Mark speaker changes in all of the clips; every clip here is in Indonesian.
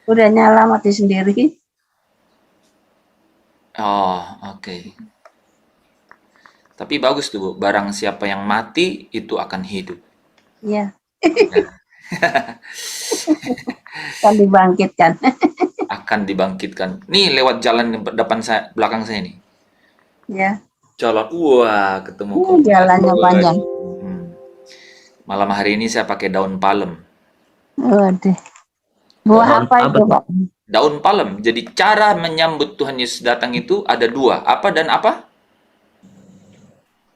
Speaker 1: Udah nyala mati sendiri.
Speaker 2: Oh, oke. Tapi bagus tuh, Bu. Barang siapa yang mati, itu akan hidup.
Speaker 1: Iya,
Speaker 2: Ya,
Speaker 1: kan dibangkitkan.
Speaker 2: akan dibangkitkan. Nih, lewat jalan di depan saya, belakang saya nih.
Speaker 1: Ya,
Speaker 2: Colok, wah, ketemu komputer.
Speaker 1: jalannya panjang.
Speaker 2: Hmm. Malam hari ini saya pakai daun palem.
Speaker 1: Waduh. Buah
Speaker 2: Daun,
Speaker 1: apa itu, Pak?
Speaker 2: daun palem. Jadi cara menyambut Tuhan Yesus datang itu ada dua. Apa dan apa?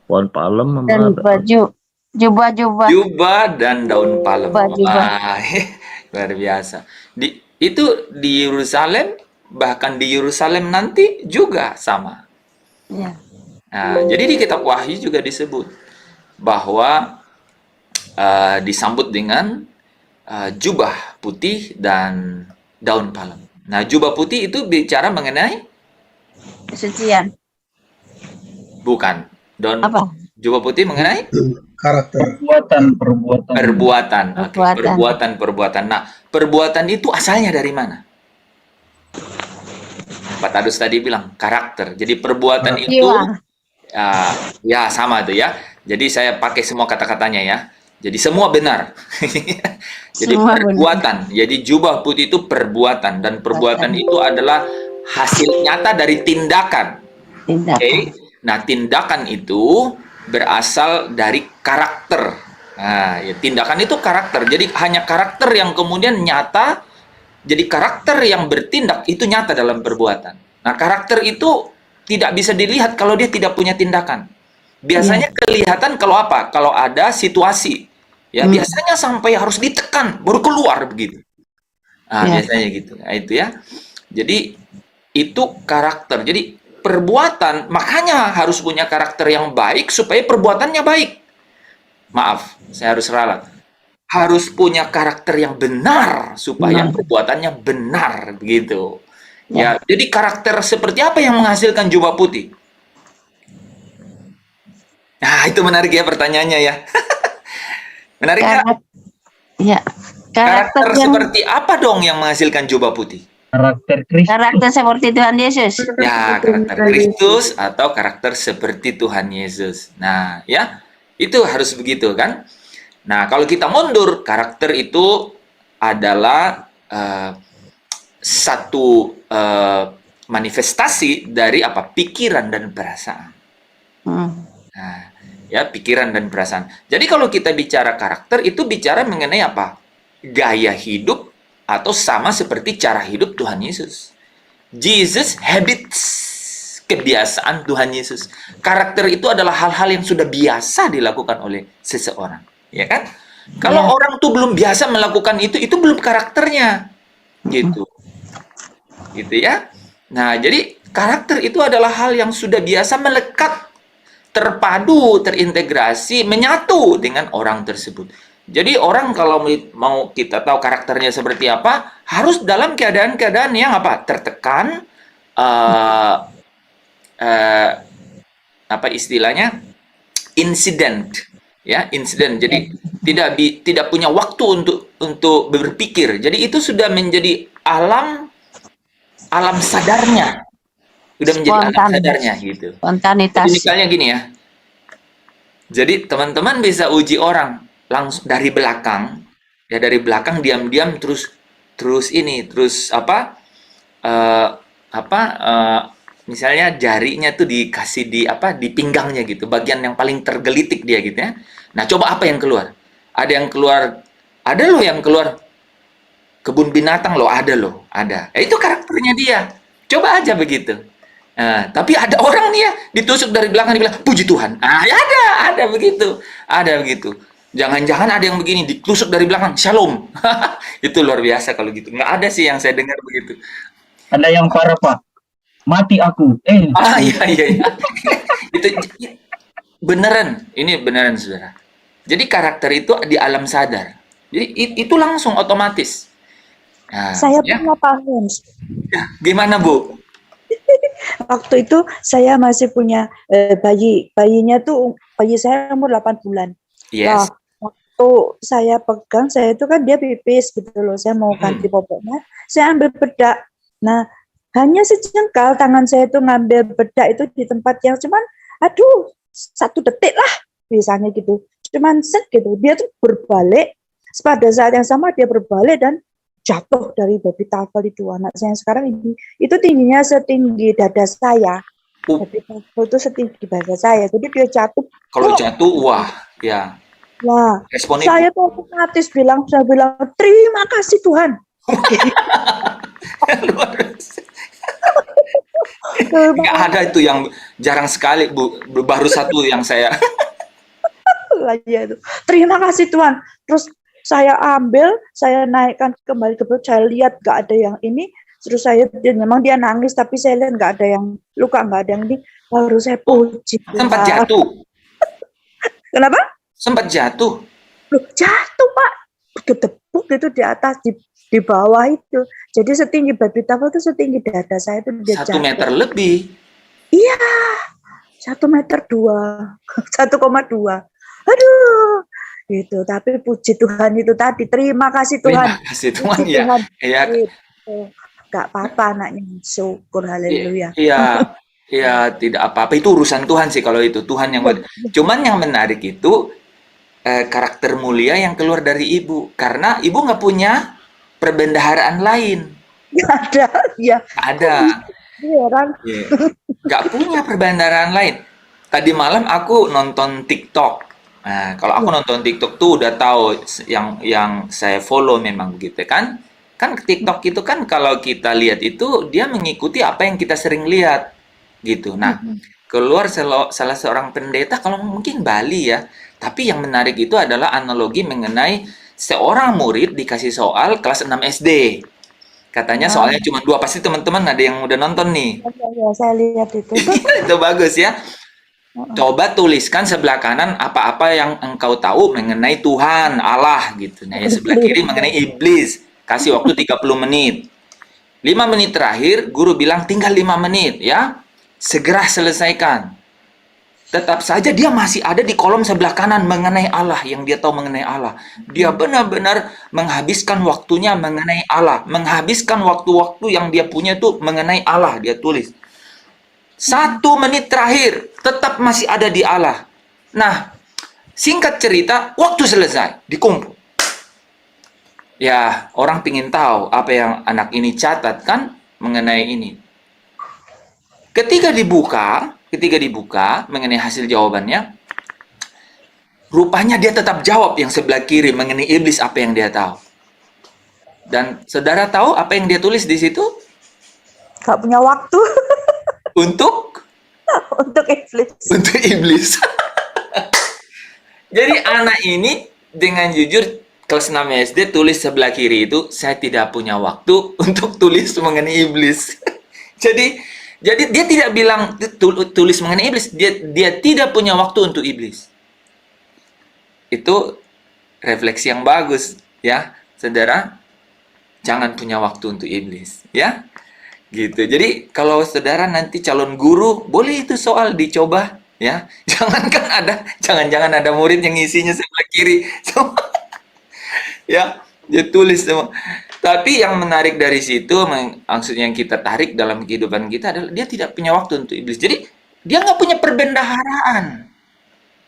Speaker 3: Pohon palem
Speaker 1: Dan
Speaker 3: sama
Speaker 1: baju, jubah-jubah,
Speaker 2: Jubah dan daun palem.
Speaker 1: jubah-jubah.
Speaker 2: Wah, luar biasa. Itu di Yerusalem, bahkan di Yerusalem nanti juga sama.
Speaker 1: Ya,
Speaker 2: Nah, jadi di kitab Wahyu juga disebut bahwa disambut dengan jubah putih dan daun palem. Nah, jubah putih itu bicara mengenai
Speaker 1: kesucian.
Speaker 2: bukan daun
Speaker 1: Apa?
Speaker 2: jubah putih mengenai
Speaker 4: karakter.
Speaker 3: perbuatan.
Speaker 2: perbuatan. Oke,
Speaker 1: Perbuatan.
Speaker 2: perbuatan. Nah, perbuatan itu asalnya dari mana? Pak Tadus tadi bilang karakter. Jadi perbuatan itu
Speaker 1: Jiwa.
Speaker 2: ya sama tuh ya. Jadi saya pakai semua kata-katanya ya. Jadi semua benar. Jadi
Speaker 1: Semua
Speaker 2: perbuatan. Jadi jubah putih itu perbuatan dan perbuatan itu adalah hasil nyata dari tindakan.
Speaker 1: Tindakan.
Speaker 2: Oke. Nah, tindakan itu berasal dari karakter. Nah, ya, tindakan itu karakter. Jadi hanya karakter yang kemudian nyata. Jadi karakter yang bertindak itu nyata dalam perbuatan. Nah, karakter itu tidak bisa dilihat kalau dia tidak punya tindakan. Biasanya kelihatan kalau apa? Kalau ada situasi. Ya, biasanya sampai harus ditekan baru keluar begitu. Nah, biasanya gitu. Nah, itu ya. Jadi itu karakter. Jadi perbuatan makanya harus punya karakter yang baik supaya perbuatannya baik. Maaf, saya harus ralat. Harus punya karakter yang benar supaya perbuatannya benar begitu. Ya, jadi karakter seperti apa yang menghasilkan jubah putih? Nah, itu menarik ya pertanyaannya ya. Menarik ya?
Speaker 1: Ya.
Speaker 2: Karakter seperti apa dong yang menghasilkan jubah putih?
Speaker 3: Karakter Kristus.
Speaker 1: Karakter seperti Tuhan Yesus.
Speaker 2: Ya, karakter Kristus atau karakter seperti Tuhan Yesus. Nah, ya, itu harus begitu kan? Nah, kalau kita mundur, karakter itu adalah satu manifestasi dari apa? Pikiran dan perasaan. Nah, ya, pikiran dan perasaan. Jadi kalau kita bicara karakter itu bicara mengenai apa? Gaya hidup atau sama seperti cara hidup Tuhan Yesus. Jesus habits, kebiasaan Tuhan Yesus. Karakter itu adalah hal-hal yang sudah biasa dilakukan oleh seseorang, ya kan? Kalau orang tuh belum biasa melakukan itu belum karakternya, gitu, gitu ya. Nah, jadi karakter itu adalah hal yang sudah biasa melekat, terpadu, terintegrasi, menyatu dengan orang tersebut. Jadi orang kalau mau kita tahu karakternya seperti apa, harus dalam keadaan-keadaan yang apa? Tertekan, apa istilahnya? Insiden, ya, insiden. Jadi tidak punya waktu untuk berpikir. Jadi itu sudah menjadi alam sadarnya. Sudah menjadi alam sadarnya gitu.
Speaker 1: Spontanitas.
Speaker 2: Jadi misalnya gini ya. Jadi teman-teman bisa uji orang langsung dari belakang, ya dari belakang diam-diam terus misalnya jarinya tuh dikasih di pinggangnya gitu, bagian yang paling tergelitik dia gitu ya. Nah, coba apa yang keluar? Ada loh yang keluar kebun binatang loh, ada. Itu karakternya dia. Coba aja begitu. Nah, tapi ada orang nih ya ditusuk dari belakang dibilang puji Tuhan. Ya ada begitu. Jangan-jangan ada yang begini ditusuk dari belakang shalom. Itu luar biasa kalau gitu. Nggak ada sih yang saya dengar begitu.
Speaker 3: Ada yang parah Pak. Mati aku.
Speaker 2: Iya. Itu beneran. Ini beneran saudara. Jadi karakter itu di alam sadar. Jadi itu langsung otomatis. Nah,
Speaker 5: saya punya paham.
Speaker 2: Gimana Bu?
Speaker 5: Waktu itu saya masih punya bayi saya umur 8 bulan.
Speaker 2: Yes.
Speaker 5: Nah, waktu saya pegang, saya itu kan dia pipis gitu loh. Saya mau ganti popoknya, saya ambil bedak. Nah, hanya sejengkal tangan saya itu ngambil bedak itu di tempat yang cuman, aduh, 1 detik lah, misalnya gitu. Cuman set gitu, dia tuh berbalik. Pada saat yang sama dia berbalik dan jatuh dari baby tafel itu. Anak saya yang sekarang ini, itu tingginya setinggi dada saya. Baby tafel itu setinggi dada saya. Jadi dia jatuh.
Speaker 2: Kalau jatuh, wah, ya.
Speaker 5: Wah,
Speaker 2: Responnya
Speaker 5: saya tuh otomatis saya bilang terima kasih Tuhan.
Speaker 2: luar biasa. Nggak ada itu yang jarang sekali, Bu. Baru satu yang saya.
Speaker 5: Ya, itu. Terima kasih Tuhan. Terus saya ambil, saya naikkan kembali ke perut, saya lihat nggak ada yang ini. Terus memang dia nangis, tapi saya lihat nggak ada yang luka, nggak ada yang ini. Baru saya puji.
Speaker 2: Sempat jatuh.
Speaker 5: Kenapa?
Speaker 2: Sempat jatuh.
Speaker 5: Loh, jatuh Pak. Ketepuk itu di atas, di bawah itu. Jadi setinggi baby tafel itu setinggi dada saya itu dia
Speaker 2: 1 meter lebih.
Speaker 5: Iya, 1,2 meter. Aduh, gitu. Tapi puji Tuhan itu tadi. Terima kasih Tuhan.
Speaker 2: Terima kasih Tuhan, ya. Ya.
Speaker 5: Gitu. Gak apa-apa anaknya. Syukur, haleluya.
Speaker 2: Iya, iya, tidak apa-apa. Itu urusan Tuhan sih kalau itu. Tuhan yang cuman yang menarik itu karakter mulia yang keluar dari ibu. Karena ibu nggak punya perbendaharaan lain.
Speaker 5: Gak ada, ya.
Speaker 2: Ada.
Speaker 5: Heran.
Speaker 2: Nggak punya perbendaharaan lain. Tadi malam aku nonton TikTok. Nah, kalau aku nonton TikTok tuh udah tahu yang saya follow memang begitu kan. Kan TikTok itu kan kalau kita lihat itu dia mengikuti apa yang kita sering lihat gitu. Nah, keluar salah seorang pendeta kalau mungkin Bali ya. Tapi yang menarik itu adalah analogi mengenai seorang murid dikasih soal kelas 6 SD. Katanya soalnya cuma 2, pasti teman-teman ada yang udah nonton nih.
Speaker 5: Ya, saya lihat itu.
Speaker 2: Itu bagus ya. Coba tuliskan sebelah kanan apa-apa yang engkau tahu mengenai Tuhan, Allah gitu. Nah, ya sebelah kiri mengenai iblis. Kasih waktu 30 menit. 5 menit terakhir, guru bilang tinggal 5 menit ya. Segera selesaikan. Tetap saja dia masih ada di kolom sebelah kanan mengenai Allah, yang dia tahu mengenai Allah. Dia benar-benar menghabiskan waktunya mengenai Allah. Menghabiskan waktu-waktu yang dia punya itu mengenai Allah, dia tulis. 1 menit terakhir, tetap masih ada di Allah. Nah, singkat cerita, waktu selesai, dikumpul. Ya, orang pingin tahu apa yang anak ini catat kan mengenai ini. Ketika dibuka mengenai hasil jawabannya, rupanya dia tetap jawab yang sebelah kiri mengenai iblis apa yang dia tahu. Dan saudara tahu apa yang dia tulis di situ?
Speaker 5: Gak punya waktu.
Speaker 2: Untuk
Speaker 5: iblis.
Speaker 2: Untuk iblis. Jadi anak ini dengan jujur kelas 6 SD tulis sebelah kiri itu, saya tidak punya waktu untuk tulis mengenai iblis. Jadi dia tidak bilang tulis mengenai iblis, dia tidak punya waktu untuk iblis. Itu refleksi yang bagus ya, saudara. Jangan punya waktu untuk iblis, ya. Gitu. Jadi kalau saudara nanti calon guru, boleh itu soal dicoba, ya. Jangan-jangan ada murid yang isinya sebelah kiri. Ya, dia tulis semua. Tapi yang menarik dari situ, maksudnya yang kita tarik dalam kehidupan kita adalah dia tidak punya waktu untuk iblis. Jadi dia nggak punya perbendaharaan,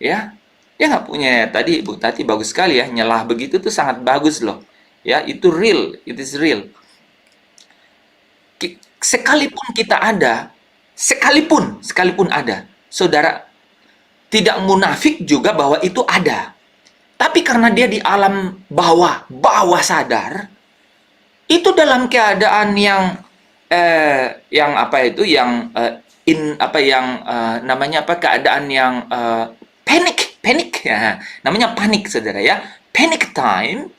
Speaker 2: ya. Dia nggak punya. Tadi Bu Tati bagus sekali ya, nyelah begitu tuh sangat bagus loh. Ya, itu real, it is real. Sekalipun kita ada, sekalipun ada, saudara tidak munafik juga bahwa itu ada. Tapi karena dia di alam bawah sadar, itu dalam keadaan yang keadaan yang panik ya, namanya panik saudara ya, panic time,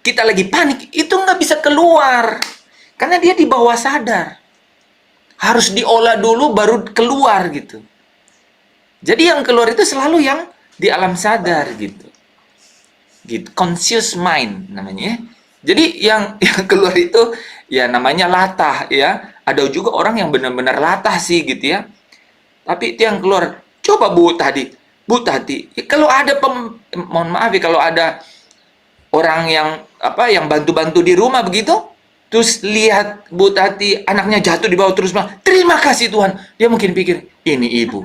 Speaker 2: kita lagi panik itu nggak bisa keluar karena dia di bawah sadar, harus diolah dulu baru keluar gitu. Jadi yang keluar itu selalu yang di alam sadar gitu, conscious mind namanya. Jadi yang keluar itu ya namanya latah ya. Ada juga orang yang benar-benar latah sih gitu ya. Tapi itu yang keluar. Coba Bu Tati, kalau ada mohon maaf ya, kalau ada orang yang yang bantu-bantu di rumah begitu, terus lihat Bu Tati anaknya jatuh di bawah terus bilang, "Terima kasih Tuhan." Dia mungkin pikir, "Ini ibu."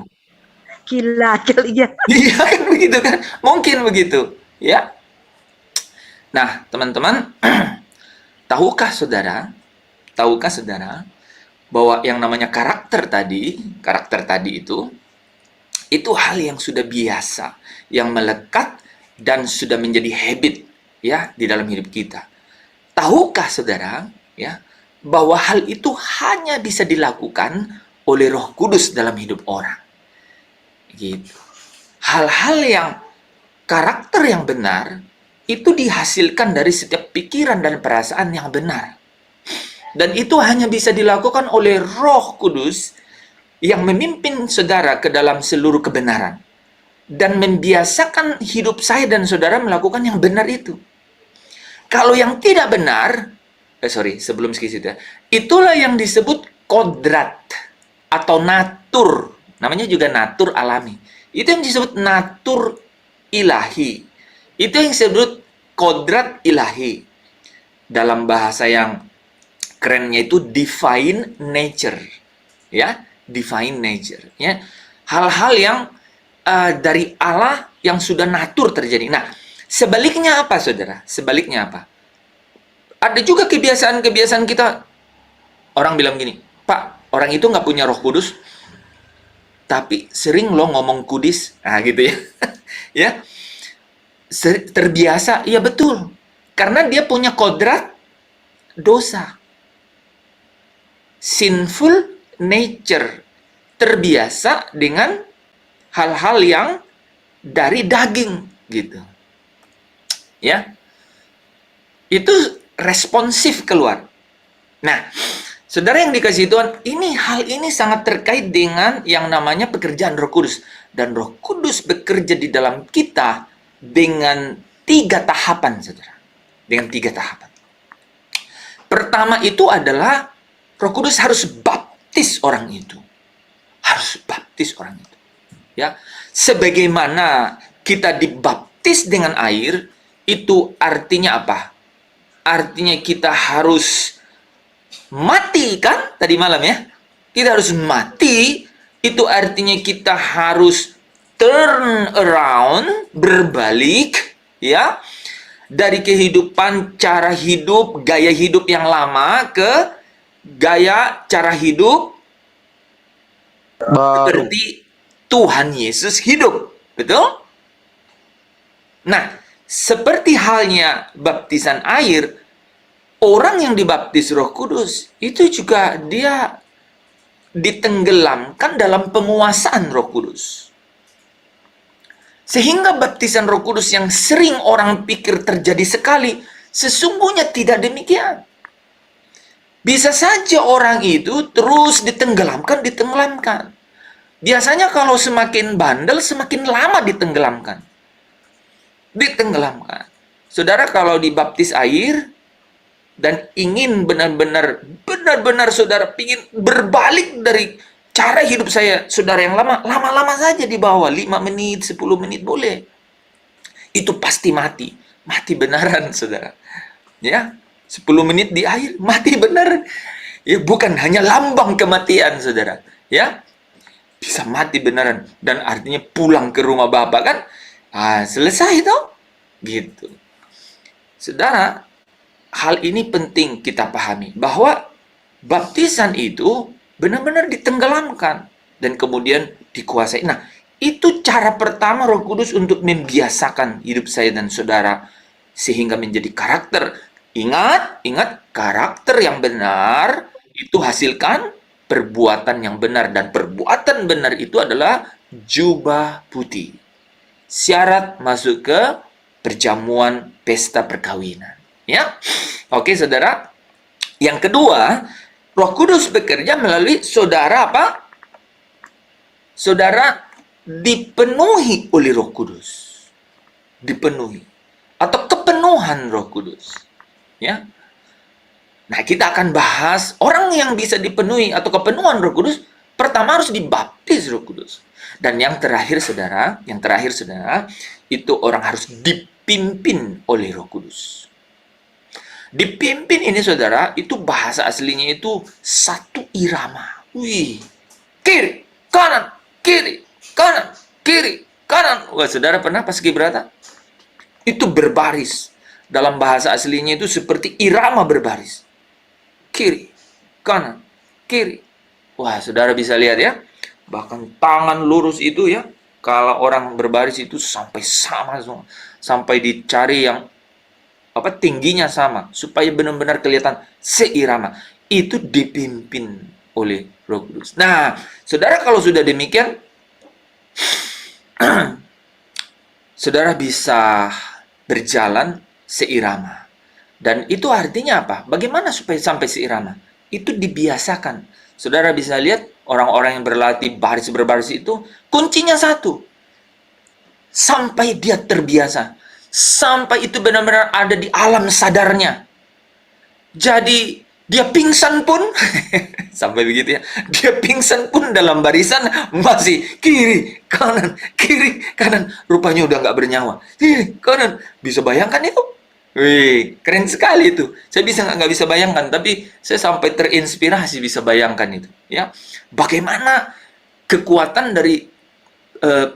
Speaker 5: Gila kali ya.
Speaker 2: Iya kan begitu kan? Mungkin begitu, ya. Nah, teman-teman, tahukah saudara bahwa yang namanya karakter tadi itu hal yang sudah biasa, yang melekat dan sudah menjadi habit ya di dalam hidup kita. Tahukah saudara ya bahwa hal itu hanya bisa dilakukan oleh Roh Kudus dalam hidup orang. Gitu. Hal-hal yang karakter yang benar itu dihasilkan dari setiap pikiran dan perasaan yang benar. Dan itu hanya bisa dilakukan oleh Roh Kudus yang memimpin saudara ke dalam seluruh kebenaran. Dan membiasakan hidup saya dan saudara melakukan yang benar itu. Kalau yang tidak benar, sebelum ke situ ya, itulah yang disebut kodrat atau natur. Namanya juga natur alami. Itu yang disebut natur ilahi. Itu yang disebut kodrat ilahi. Dalam bahasa yang kerennya itu divine nature. Ya, divine nature. Ya, hal-hal yang dari Allah yang sudah natur terjadi. Nah, sebaliknya apa, saudara? Sebaliknya apa? Ada juga kebiasaan-kebiasaan kita. Orang bilang gini, "Pak, orang itu nggak punya Roh Kudus, tapi sering lo ngomong kudis." Nah, gitu ya. Ya. Terbiasa, iya betul. Karena dia punya kodrat dosa. Sinful nature. Terbiasa dengan hal-hal yang dari daging gitu. Ya. Itu responsif keluar. Nah, saudara yang dikasihi Tuhan, hal ini sangat terkait dengan yang namanya pekerjaan Roh Kudus. Dan Roh Kudus bekerja di dalam kita dengan 3 tahapan, saudara. Dengan 3 tahapan. Pertama itu adalah Roh Kudus harus baptis orang itu. Harus baptis orang itu. Ya, sebagaimana kita dibaptis dengan air, itu artinya apa? Artinya kita harus mati kan? Tadi malam ya. Kita harus mati, itu artinya kita harus turn around, berbalik ya. Dari kehidupan cara hidup, gaya hidup yang lama ke gaya cara hidup
Speaker 3: Baru.
Speaker 2: seperti Tuhan Yesus hidup. Betul? Nah, seperti halnya baptisan air, orang yang dibaptis Roh Kudus itu juga dia ditenggelamkan dalam penguasaan Roh Kudus. Sehingga baptisan Roh Kudus yang sering orang pikir terjadi sekali, sesungguhnya tidak demikian. Bisa saja orang itu terus ditenggelamkan. Biasanya kalau semakin bandel, semakin lama ditenggelamkan. Saudara kalau dibaptis air dan ingin benar-benar saudara ingin berbalik dari cara hidup saudara yang lama-lama saja di bawah 5 menit, 10 menit boleh. Itu pasti mati beneran, saudara. Ya, 10 menit di air mati beneran. Ya, bukan hanya lambang kematian, saudara. Ya, bisa mati beneran dan artinya pulang ke rumah Bapak kan? Selesai toh? Gitu. Saudara, hal ini penting kita pahami bahwa baptisan itu benar-benar ditenggelamkan dan kemudian dikuasai. Nah, itu cara pertama Roh Kudus untuk membiasakan hidup saya dan saudara sehingga menjadi karakter. Ingat, karakter yang benar itu hasilkan perbuatan yang benar, dan perbuatan benar itu adalah jubah putih. Syarat masuk ke perjamuan pesta perkawinan. Ya, oke saudara. Yang kedua, Roh Kudus bekerja melalui saudara apa? Saudara dipenuhi oleh Roh Kudus. Dipenuhi. Atau kepenuhan Roh Kudus. Ya. Nah, kita akan bahas orang yang bisa dipenuhi atau kepenuhan Roh Kudus, pertama harus dibaptis Roh Kudus. Dan yang terakhir saudara, itu orang harus dipimpin oleh Roh Kudus. Dipimpin ini saudara, itu bahasa aslinya itu satu irama. Wih, kiri, kanan, kiri, kanan, kiri, kanan. Wah, saudara pernah paskibraka? Itu berbaris. Dalam bahasa aslinya itu seperti irama berbaris. Kiri, kanan, kiri. Wah, saudara bisa lihat ya. Bahkan tangan lurus itu ya, kalau orang berbaris itu sampai sama semua. Sampai dicari yang tingginya sama supaya benar-benar kelihatan seirama. Itu dipimpin oleh Roh Kudus. Nah, saudara, kalau sudah demikian saudara bisa berjalan seirama. Dan itu artinya apa? Bagaimana supaya sampai seirama? Itu dibiasakan. Saudara bisa lihat orang-orang yang berlatih baris berbaris itu kuncinya satu. Sampai dia terbiasa. Sampai itu benar-benar ada di alam sadarnya. Jadi dia pingsan pun sampai begitu ya. Dia pingsan pun dalam barisan masih kiri, kanan. Rupanya udah nggak bernyawa. Kiri, kanan. Bisa bayangkan itu? Wih, keren sekali itu. Saya nggak bisa bayangkan, tapi saya sampai terinspirasi bisa bayangkan itu. Ya, bagaimana kekuatan dari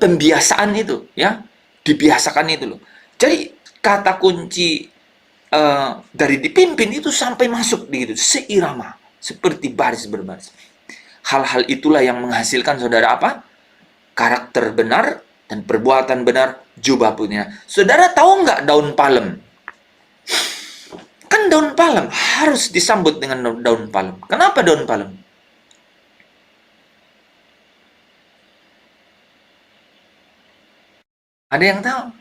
Speaker 2: pembiasaan itu, ya, dibiasakan itu loh. Jadi kata kunci dari dipimpin itu sampai masuk gitu, seirama, seperti baris berbaris. Hal-hal itulah yang menghasilkan saudara apa? Karakter benar dan perbuatan benar jubah punya. Saudara tahu nggak daun palem? Kan daun palem harus disambut dengan daun palem. Kenapa daun palem? Ada yang tahu?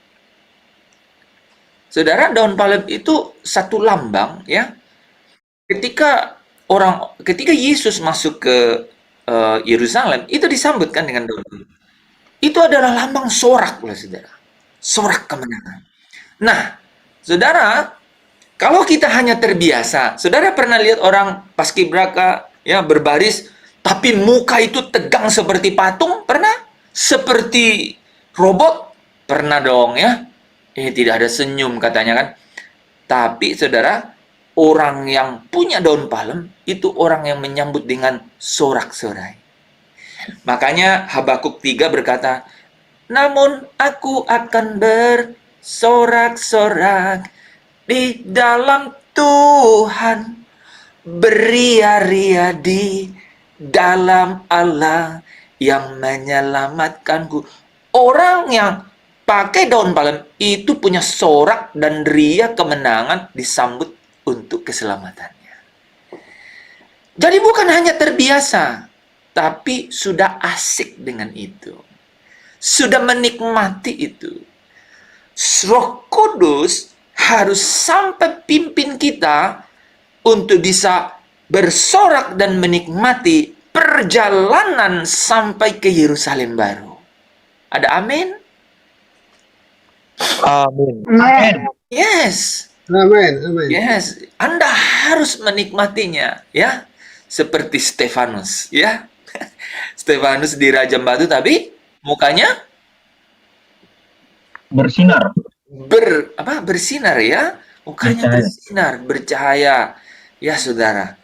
Speaker 2: Saudara, daun palem itu satu lambang ya. Ketika Yesus masuk ke Yerusalem, itu disambutkan dengan daun palem. Itu adalah lambang sorak, saudara. Sorak kemenangan. Nah, saudara, kalau kita hanya terbiasa, saudara pernah lihat orang paskibraka ya berbaris, tapi muka itu tegang seperti patung? Pernah? Seperti robot? Pernah dong ya. Tidak ada senyum katanya kan. Tapi saudara, orang yang punya daun palem itu orang yang menyambut dengan sorak-sorai. Makanya Habakuk 3 berkata, namun aku akan bersorak-sorak di dalam Tuhan, beria-ria di dalam Allah yang menyelamatkanku. Orang yang pakai daun palem itu punya sorak dan ria kemenangan disambut untuk keselamatannya. Jadi bukan hanya terbiasa, tapi sudah asik dengan itu. Sudah menikmati itu. Roh Kudus harus sampai pimpin kita untuk bisa bersorak dan menikmati perjalanan sampai ke Yerusalem baru. Ada amin?
Speaker 4: Amin.
Speaker 3: Amin.
Speaker 2: Yes.
Speaker 6: Amin, amin.
Speaker 2: Yes, Anda harus menikmatinya, ya. Seperti Stefanus, ya. Stefanus dirajam batu tapi mukanya
Speaker 3: Bersinar.
Speaker 2: bersinar ya. Mukanya bersinar, bercahaya. Ya, saudara.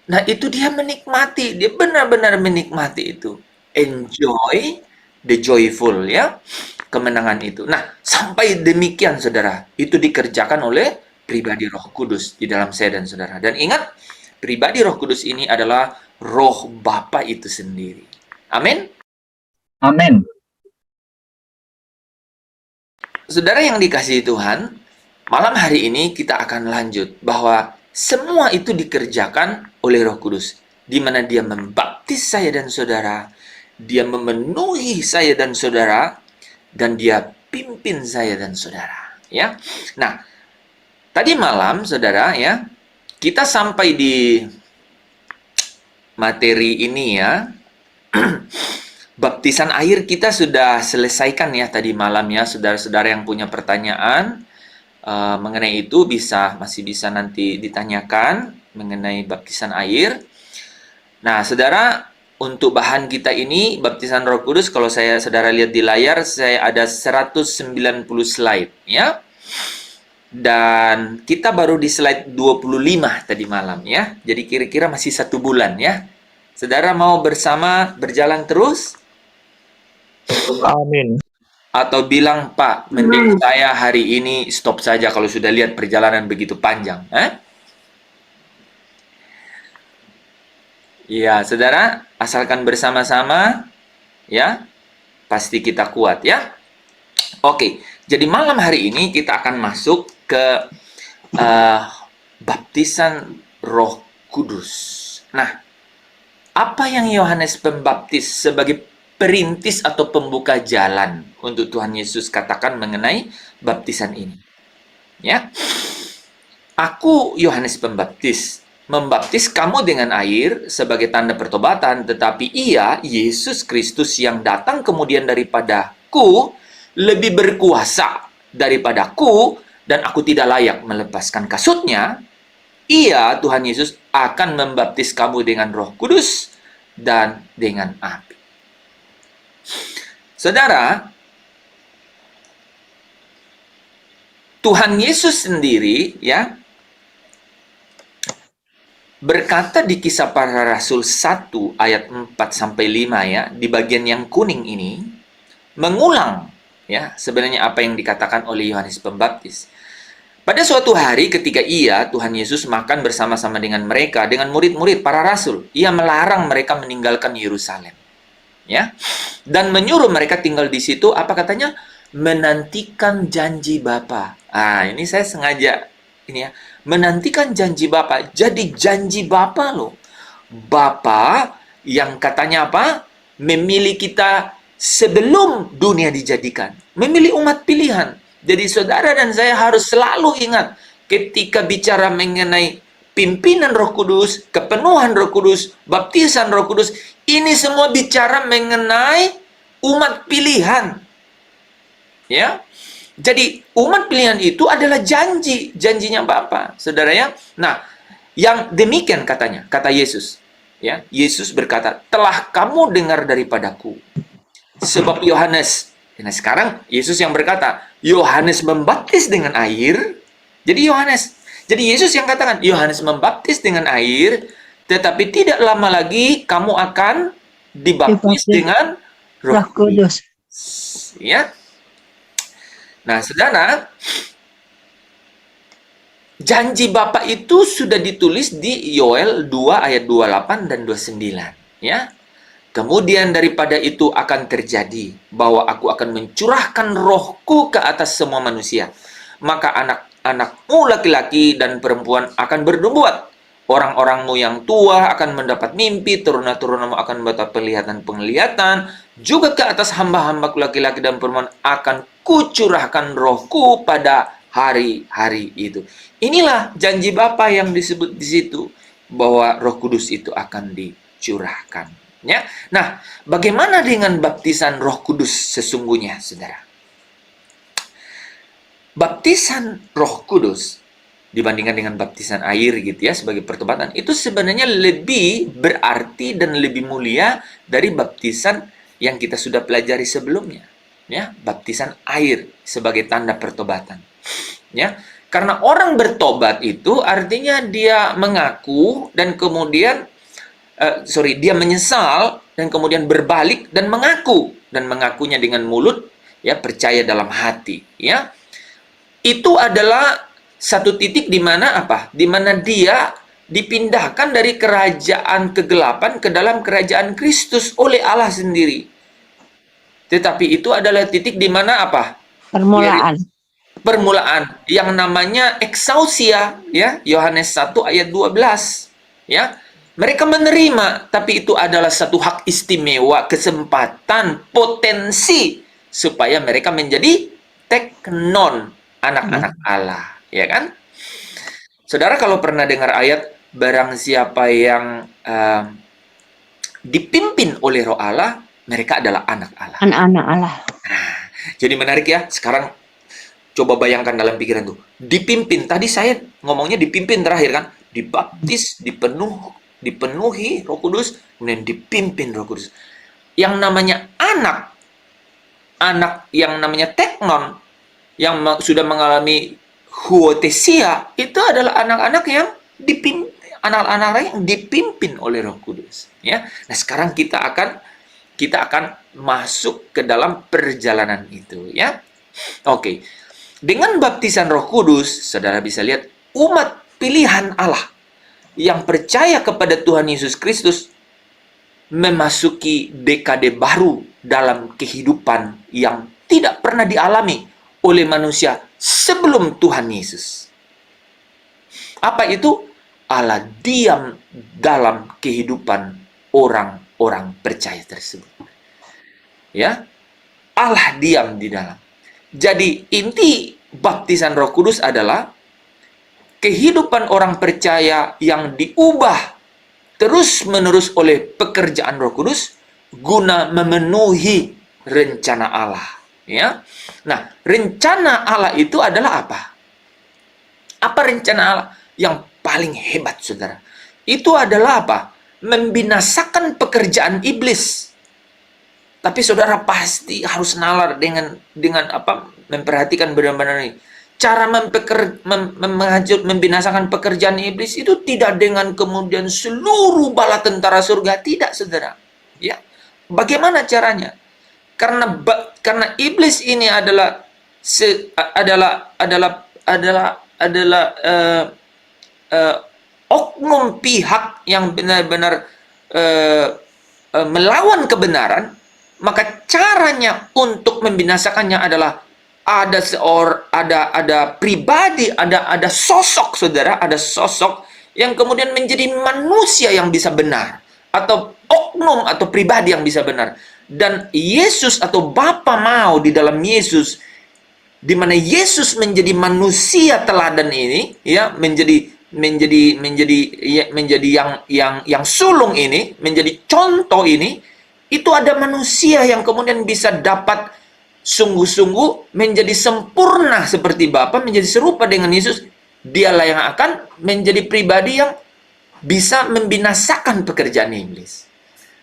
Speaker 2: Nah, itu dia menikmati, dia benar-benar menikmati itu. Enjoy the joyful, ya. Kemenangan itu. Nah, sampai demikian saudara, itu dikerjakan oleh pribadi Roh Kudus di dalam saya dan saudara. Dan ingat, pribadi Roh Kudus ini adalah Roh Bapa itu sendiri. Amin.
Speaker 3: Amin.
Speaker 2: Saudara yang dikasihi Tuhan, malam hari ini kita akan lanjut bahwa semua itu dikerjakan oleh Roh Kudus, di mana Dia membaptis saya dan saudara, Dia memenuhi saya dan saudara, dan Dia pimpin saya dan saudara, ya. Nah, tadi malam saudara ya, kita sampai di materi ini ya. Baptisan air kita sudah selesaikan ya tadi malam ya. Saudara-saudara yang punya pertanyaan mengenai itu masih bisa nanti ditanyakan mengenai baptisan air. Nah, saudara, untuk bahan kita ini, baptisan Roh Kudus, kalau saudara lihat di layar, saya ada 190 slide, ya. Dan kita baru di slide 25 tadi malam ya. Jadi kira-kira masih 1 bulan ya. Saudara mau bersama berjalan terus?
Speaker 3: Amin.
Speaker 2: Atau bilang, Pak, mending saya hari ini stop saja kalau sudah lihat perjalanan begitu panjang. Ya, saudara, asalkan bersama-sama, ya, pasti kita kuat ya. Oke, jadi malam hari ini kita akan masuk ke baptisan Roh Kudus. Nah, apa yang Yohanes Pembaptis sebagai perintis atau pembuka jalan untuk Tuhan Yesus katakan mengenai baptisan ini? Ya, aku Yohanes Pembaptis membaptis kamu dengan air sebagai tanda pertobatan, tetapi ia, Yesus Kristus yang datang kemudian daripadaku, lebih berkuasa daripadaku, dan aku tidak layak melepaskan kasutnya. Ia, Tuhan Yesus, akan membaptis kamu dengan Roh Kudus dan dengan api. Saudara, Tuhan Yesus sendiri ya berkata di Kisah Para Rasul 1 ayat 4 sampai 5 ya, di bagian yang kuning ini mengulang ya sebenarnya apa yang dikatakan oleh Yohanes Pembaptis. Pada suatu hari ketika Tuhan Yesus makan bersama-sama dengan mereka, dengan murid-murid para rasul, ia melarang mereka meninggalkan Yerusalem. Ya. Dan menyuruh mereka tinggal di situ, apa katanya? Menantikan janji Bapa. Ini saya sengaja ini ya, menantikan janji Bapa. Jadi janji Bapa loh. Bapa yang katanya apa? Memilih kita sebelum dunia dijadikan. Memilih umat pilihan. Jadi saudara dan saya harus selalu ingat ketika bicara mengenai pimpinan Roh Kudus, kepenuhan Roh Kudus, baptisan Roh Kudus, ini semua bicara mengenai umat pilihan. Ya. Jadi umat pilihan itu adalah janjinya Bapa, saudara ya. Nah, yang demikian katanya, kata Yesus. Ya, Yesus berkata, "Telah kamu dengar daripadaku." Sebab Yohanes, nah sekarang Yesus yang berkata, Yohanes membaptis dengan air. Jadi Yesus yang katakan, Yohanes membaptis dengan air, tetapi tidak lama lagi kamu akan dibaptis dengan Roh Kudus. Ya. Nah, saudara, janji Bapa itu sudah ditulis di Yoel 2 ayat 28 dan 29, ya. Kemudian daripada itu akan terjadi bahwa aku akan mencurahkan rohku ke atas semua manusia. Maka anak-anakmu laki-laki dan perempuan akan bernubuat. Orang-orangmu yang tua akan mendapat mimpi, turuna-turunamu akan mendapat penglihatan-penglihatan. Juga ke atas hamba-hambaku laki-laki dan perempuan akan kucurahkan rohku pada hari-hari itu. Inilah janji Bapa yang disebut di situ, bahwa Roh Kudus itu akan dicurahkan. Ya. Nah, bagaimana dengan baptisan Roh Kudus sesungguhnya, saudara? Baptisan Roh Kudus dibandingkan dengan baptisan air gitu ya sebagai pertobatan, itu sebenarnya lebih berarti dan lebih mulia dari baptisan yang kita sudah pelajari sebelumnya, ya, baptisan air sebagai tanda pertobatan, ya. Karena orang bertobat itu artinya dia mengaku dan kemudian dia menyesal dan kemudian berbalik dan mengaku, dan mengakunya dengan mulut, ya, percaya dalam hati, ya. Itu adalah satu titik di mana apa? Di mana dia dipindahkan dari kerajaan kegelapan ke dalam kerajaan Kristus oleh Allah sendiri. Tetapi itu adalah titik di mana apa? Permulaan yang namanya exousia, ya, Yohanes 1 ayat 12, ya. Mereka menerima, tapi itu adalah satu hak istimewa, kesempatan, potensi supaya mereka menjadi teknon, anak-anak Allah. Ya kan? Saudara kalau pernah dengar ayat, barang siapa yang dipimpin oleh Roh Allah, mereka adalah anak Allah.
Speaker 1: Anak-anak Allah.
Speaker 2: Nah, jadi menarik ya. Sekarang coba bayangkan dalam pikiran tuh. Dipimpin, tadi saya ngomongnya dipimpin terakhir kan. Dibaptis, dipenuhi Roh Kudus, kemudian dipimpin Roh Kudus. Yang namanya anak yang namanya teknon, sudah mengalami huotesia itu adalah anak-anak yang dipimpin oleh Roh Kudus, ya. Nah, sekarang kita akan masuk ke dalam perjalanan itu, ya. Oke. Dengan baptisan Roh Kudus, saudara bisa lihat umat pilihan Allah yang percaya kepada Tuhan Yesus Kristus memasuki dekade baru dalam kehidupan yang tidak pernah dialami oleh manusia sebelum Tuhan Yesus. Apa itu? Allah diam dalam kehidupan orang-orang percaya tersebut. Ya, Allah diam di dalam. Jadi inti baptisan Roh Kudus adalah kehidupan orang percaya yang diubah terus-menerus oleh pekerjaan Roh Kudus guna memenuhi rencana Allah, ya. Nah, rencana Allah itu adalah apa? Apa rencana Allah yang paling hebat, saudara? Itu adalah apa? Membinasakan pekerjaan iblis. Tapi saudara pasti harus nalar dengan apa? Memperhatikan benar-benar ini. Cara membinasakan pekerjaan iblis itu tidak dengan kemudian seluruh bala tentara surga, tidak, saudara. Ya. Bagaimana caranya? Karena iblis ini adalah oknum pihak yang benar-benar melawan kebenaran, maka caranya untuk membinasakannya adalah ada pribadi, ada sosok, saudara, ada sosok yang kemudian menjadi manusia yang bisa benar, atau oknum atau pribadi yang bisa benar. Dan Yesus atau Bapa mau di dalam Yesus, di mana Yesus menjadi manusia teladan ini, ya, menjadi yang sulung ini, menjadi contoh ini, itu ada manusia yang kemudian bisa dapat sungguh-sungguh menjadi sempurna seperti Bapa, menjadi serupa dengan Yesus. Dialah yang akan menjadi pribadi yang bisa membinasakan pekerjaan iblis.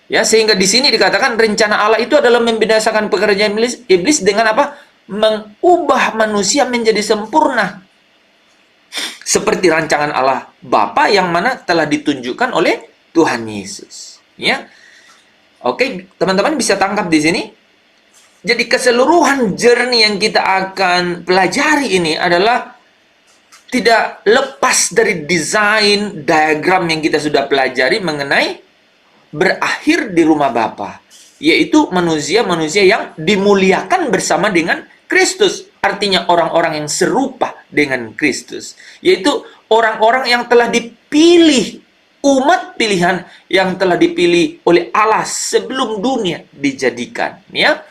Speaker 2: Ya, sehingga di sini dikatakan rencana Allah itu adalah membinasakan pekerjaan iblis dengan apa? Mengubah manusia menjadi sempurna. Seperti rancangan Allah Bapa yang mana telah ditunjukkan oleh Tuhan Yesus. Ya. Oke, teman-teman bisa tangkap di sini. Jadi keseluruhan journey yang kita akan pelajari ini adalah tidak lepas dari desain diagram yang kita sudah pelajari mengenai berakhir di rumah Bapa, yaitu manusia-manusia yang dimuliakan bersama dengan Kristus. Artinya orang-orang yang serupa dengan Kristus, yaitu orang-orang yang telah dipilih, umat pilihan yang telah dipilih oleh Allah sebelum dunia dijadikan, ya.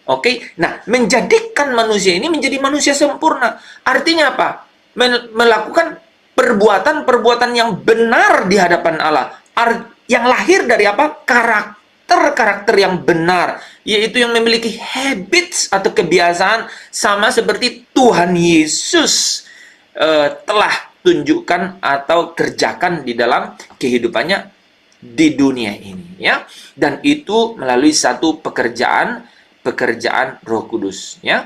Speaker 2: Oke, nah, menjadikan manusia ini menjadi manusia sempurna. Artinya apa? Melakukan perbuatan-perbuatan yang benar di hadapan Allah. Yang lahir dari apa? Karakter yang benar. Yaitu yang memiliki habits atau kebiasaan sama seperti Tuhan Yesus telah tunjukkan atau kerjakan di dalam kehidupannya di dunia ini, ya. Dan itu melalui satu pekerjaan Roh Kudus, ya,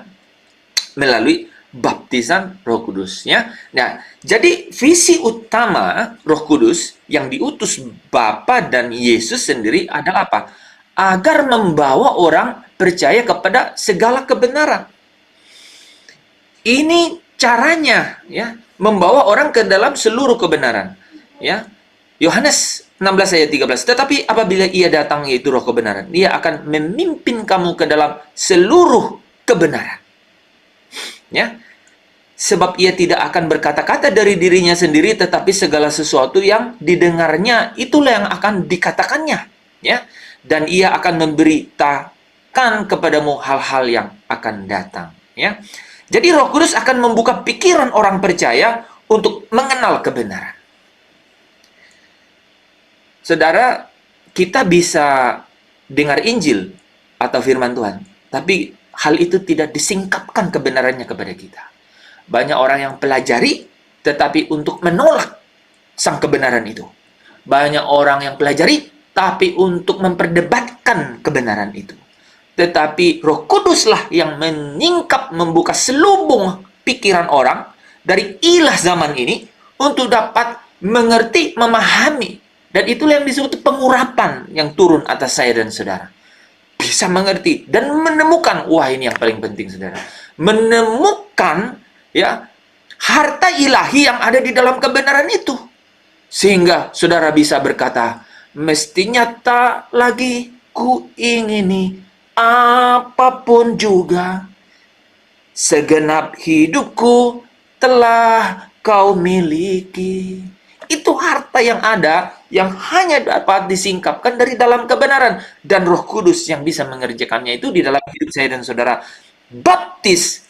Speaker 2: melalui baptisan Roh Kudus, ya. Nah, jadi visi utama Roh Kudus yang diutus Bapa dan Yesus sendiri adalah apa? Agar membawa orang percaya kepada segala kebenaran. Ini caranya, ya, membawa orang ke dalam seluruh kebenaran, ya. Yohanes 16 ayat 13. Tetapi apabila ia datang, yaitu Roh kebenaran, ia akan memimpin kamu ke dalam seluruh kebenaran. Ya. Sebab ia tidak akan berkata-kata dari dirinya sendiri, tetapi segala sesuatu yang didengarnya itulah yang akan dikatakannya, ya. Dan ia akan memberitakan kepadamu hal-hal yang akan datang, ya. Jadi Roh Kudus akan membuka pikiran orang percaya untuk mengenal kebenaran. Saudara, kita bisa dengar Injil atau firman Tuhan, tapi hal itu tidak disingkapkan kebenarannya kepada kita. Banyak orang yang pelajari, tetapi untuk menolak sang kebenaran itu. Banyak orang yang pelajari, tapi untuk memperdebatkan kebenaran itu. tetapi Roh Kuduslah yang menyingkap, membuka selubung pikiran orang dari ilah zaman ini untuk dapat mengerti, memahami. Dan itulah yang disebut pengurapan yang turun atas saya dan saudara. Bisa mengerti dan menemukan, wah ini yang paling penting saudara. Menemukan ya harta ilahi yang ada di dalam kebenaran itu. Sehingga saudara bisa berkata, mestinya tak lagi ku ingini apapun juga. Segenap hidupku telah kau miliki. Itu harta yang ada, yang hanya dapat disingkapkan dari dalam kebenaran. Dan Roh Kudus yang bisa mengerjakannya itu di dalam hidup saya dan saudara. Baptis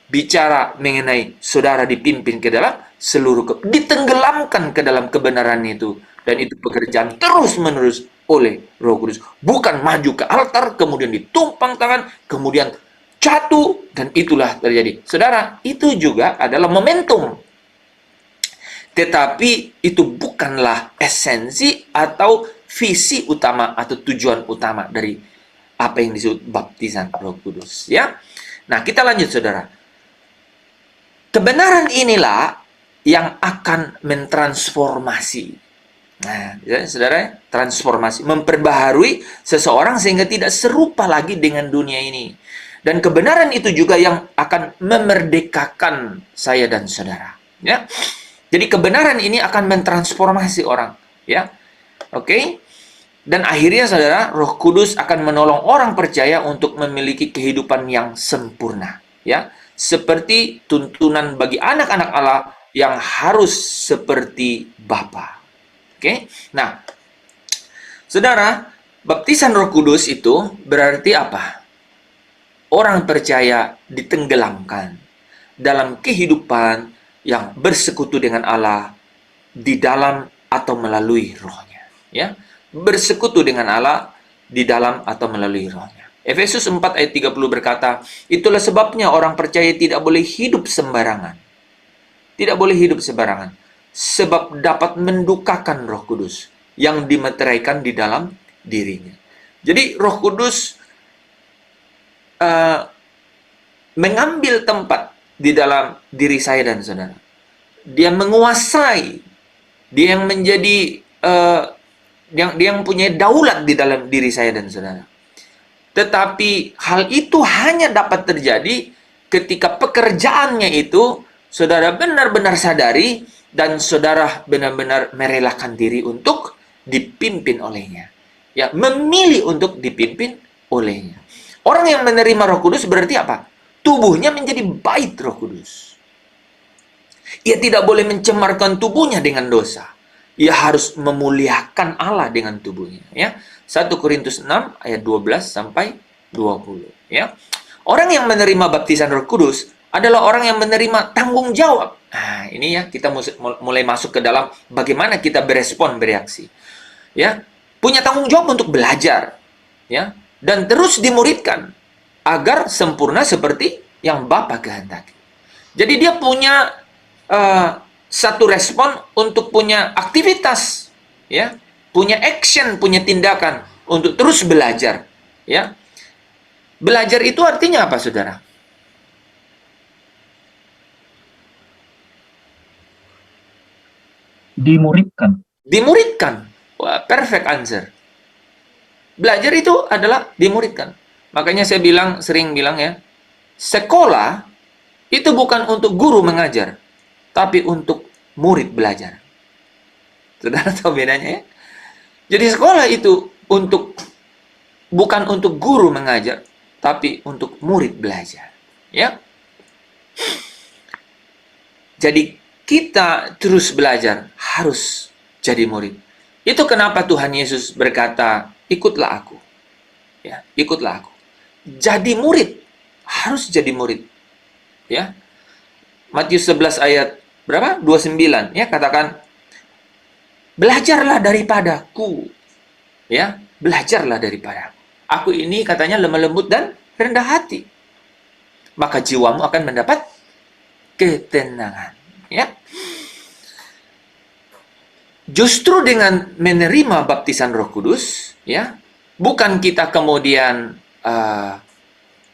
Speaker 2: bicara mengenai saudara dipimpin ke dalam seluruh, ditenggelamkan ke dalam kebenaran itu. Dan itu pekerjaan terus-menerus oleh Roh Kudus. Bukan maju ke altar, kemudian ditumpang tangan, kemudian jatuh, dan itulah terjadi. Saudara, itu juga adalah momentum. Tetapi itu bukanlah esensi atau visi utama atau tujuan utama dari apa yang disebut baptisan Roh Kudus. Ya, nah kita lanjut saudara. Kebenaran inilah yang akan mentransformasi. Nah, ya, saudara, transformasi, memperbaharui seseorang sehingga tidak serupa lagi dengan dunia ini. Dan kebenaran itu juga yang akan memerdekakan saya dan saudara. Ya. Jadi kebenaran ini akan mentransformasi orang, ya. Oke. Dan akhirnya saudara, Roh Kudus akan menolong orang percaya untuk memiliki kehidupan yang sempurna, ya. Seperti tuntunan bagi anak-anak Allah yang harus seperti Bapa. Oke. Nah, saudara, baptisan Roh Kudus itu berarti apa? Orang percaya ditenggelamkan dalam kehidupan yang bersekutu dengan Allah di dalam atau melalui rohnya. Ya, bersekutu dengan Allah di dalam atau melalui rohnya. Efesus 4 ayat 30 berkata, itulah sebabnya orang percaya tidak boleh hidup sembarangan. Tidak boleh hidup sembarangan. Sebab dapat mendukakan Roh Kudus yang dimeteraikan di dalam dirinya. Jadi Roh Kudus mengambil tempat di dalam diri saya dan saudara. Dia menguasai, dia yang menjadi dia yang punya daulat di dalam diri saya dan saudara. Tetapi hal itu hanya dapat terjadi ketika pekerjaannya itu saudara benar-benar sadari dan saudara benar-benar merelakan diri untuk dipimpin olehnya. Ya, memilih untuk dipimpin olehnya. Orang yang menerima Roh Kudus berarti apa? Tubuhnya menjadi bait Roh Kudus. Ia tidak boleh mencemarkan tubuhnya dengan dosa. Ia harus memuliakan Allah dengan tubuhnya. Ya, 1 Korintus 6 ayat 12 sampai 20. Ya, orang yang menerima baptisan Roh Kudus adalah orang yang menerima tanggung jawab. Nah, ini ya kita mulai masuk ke dalam bagaimana kita berespon, bereaksi. Ya, punya tanggung jawab untuk belajar. Ya, dan terus dimuridkan agar sempurna seperti yang Bapa kehendaki. Jadi dia punya satu respon untuk punya aktivitas, ya, punya action, punya tindakan untuk terus belajar, ya. Belajar itu artinya apa, saudara?
Speaker 3: Dimuridkan.
Speaker 2: Dimuridkan. Wah, perfect answer. Belajar itu adalah dimuridkan. Makanya saya sering bilang ya, sekolah itu bukan untuk guru mengajar, tapi untuk murid belajar. Saudara tahu bedanya ya? Jadi sekolah itu bukan untuk guru mengajar, tapi untuk murid belajar. Ya. Jadi kita terus belajar, harus jadi murid. Itu kenapa Tuhan Yesus berkata, ikutlah aku. Ya, ikutlah aku. Jadi murid, harus jadi murid. Ya. Matius 11 ayat berapa? 29, ya, katakan belajarlah daripadaku. Ya, belajarlah daripadaku. Aku ini katanya lemah lembut dan rendah hati. Maka jiwamu akan mendapat ketenangan, ya. Justru dengan menerima baptisan Roh Kudus, ya, bukan kita kemudian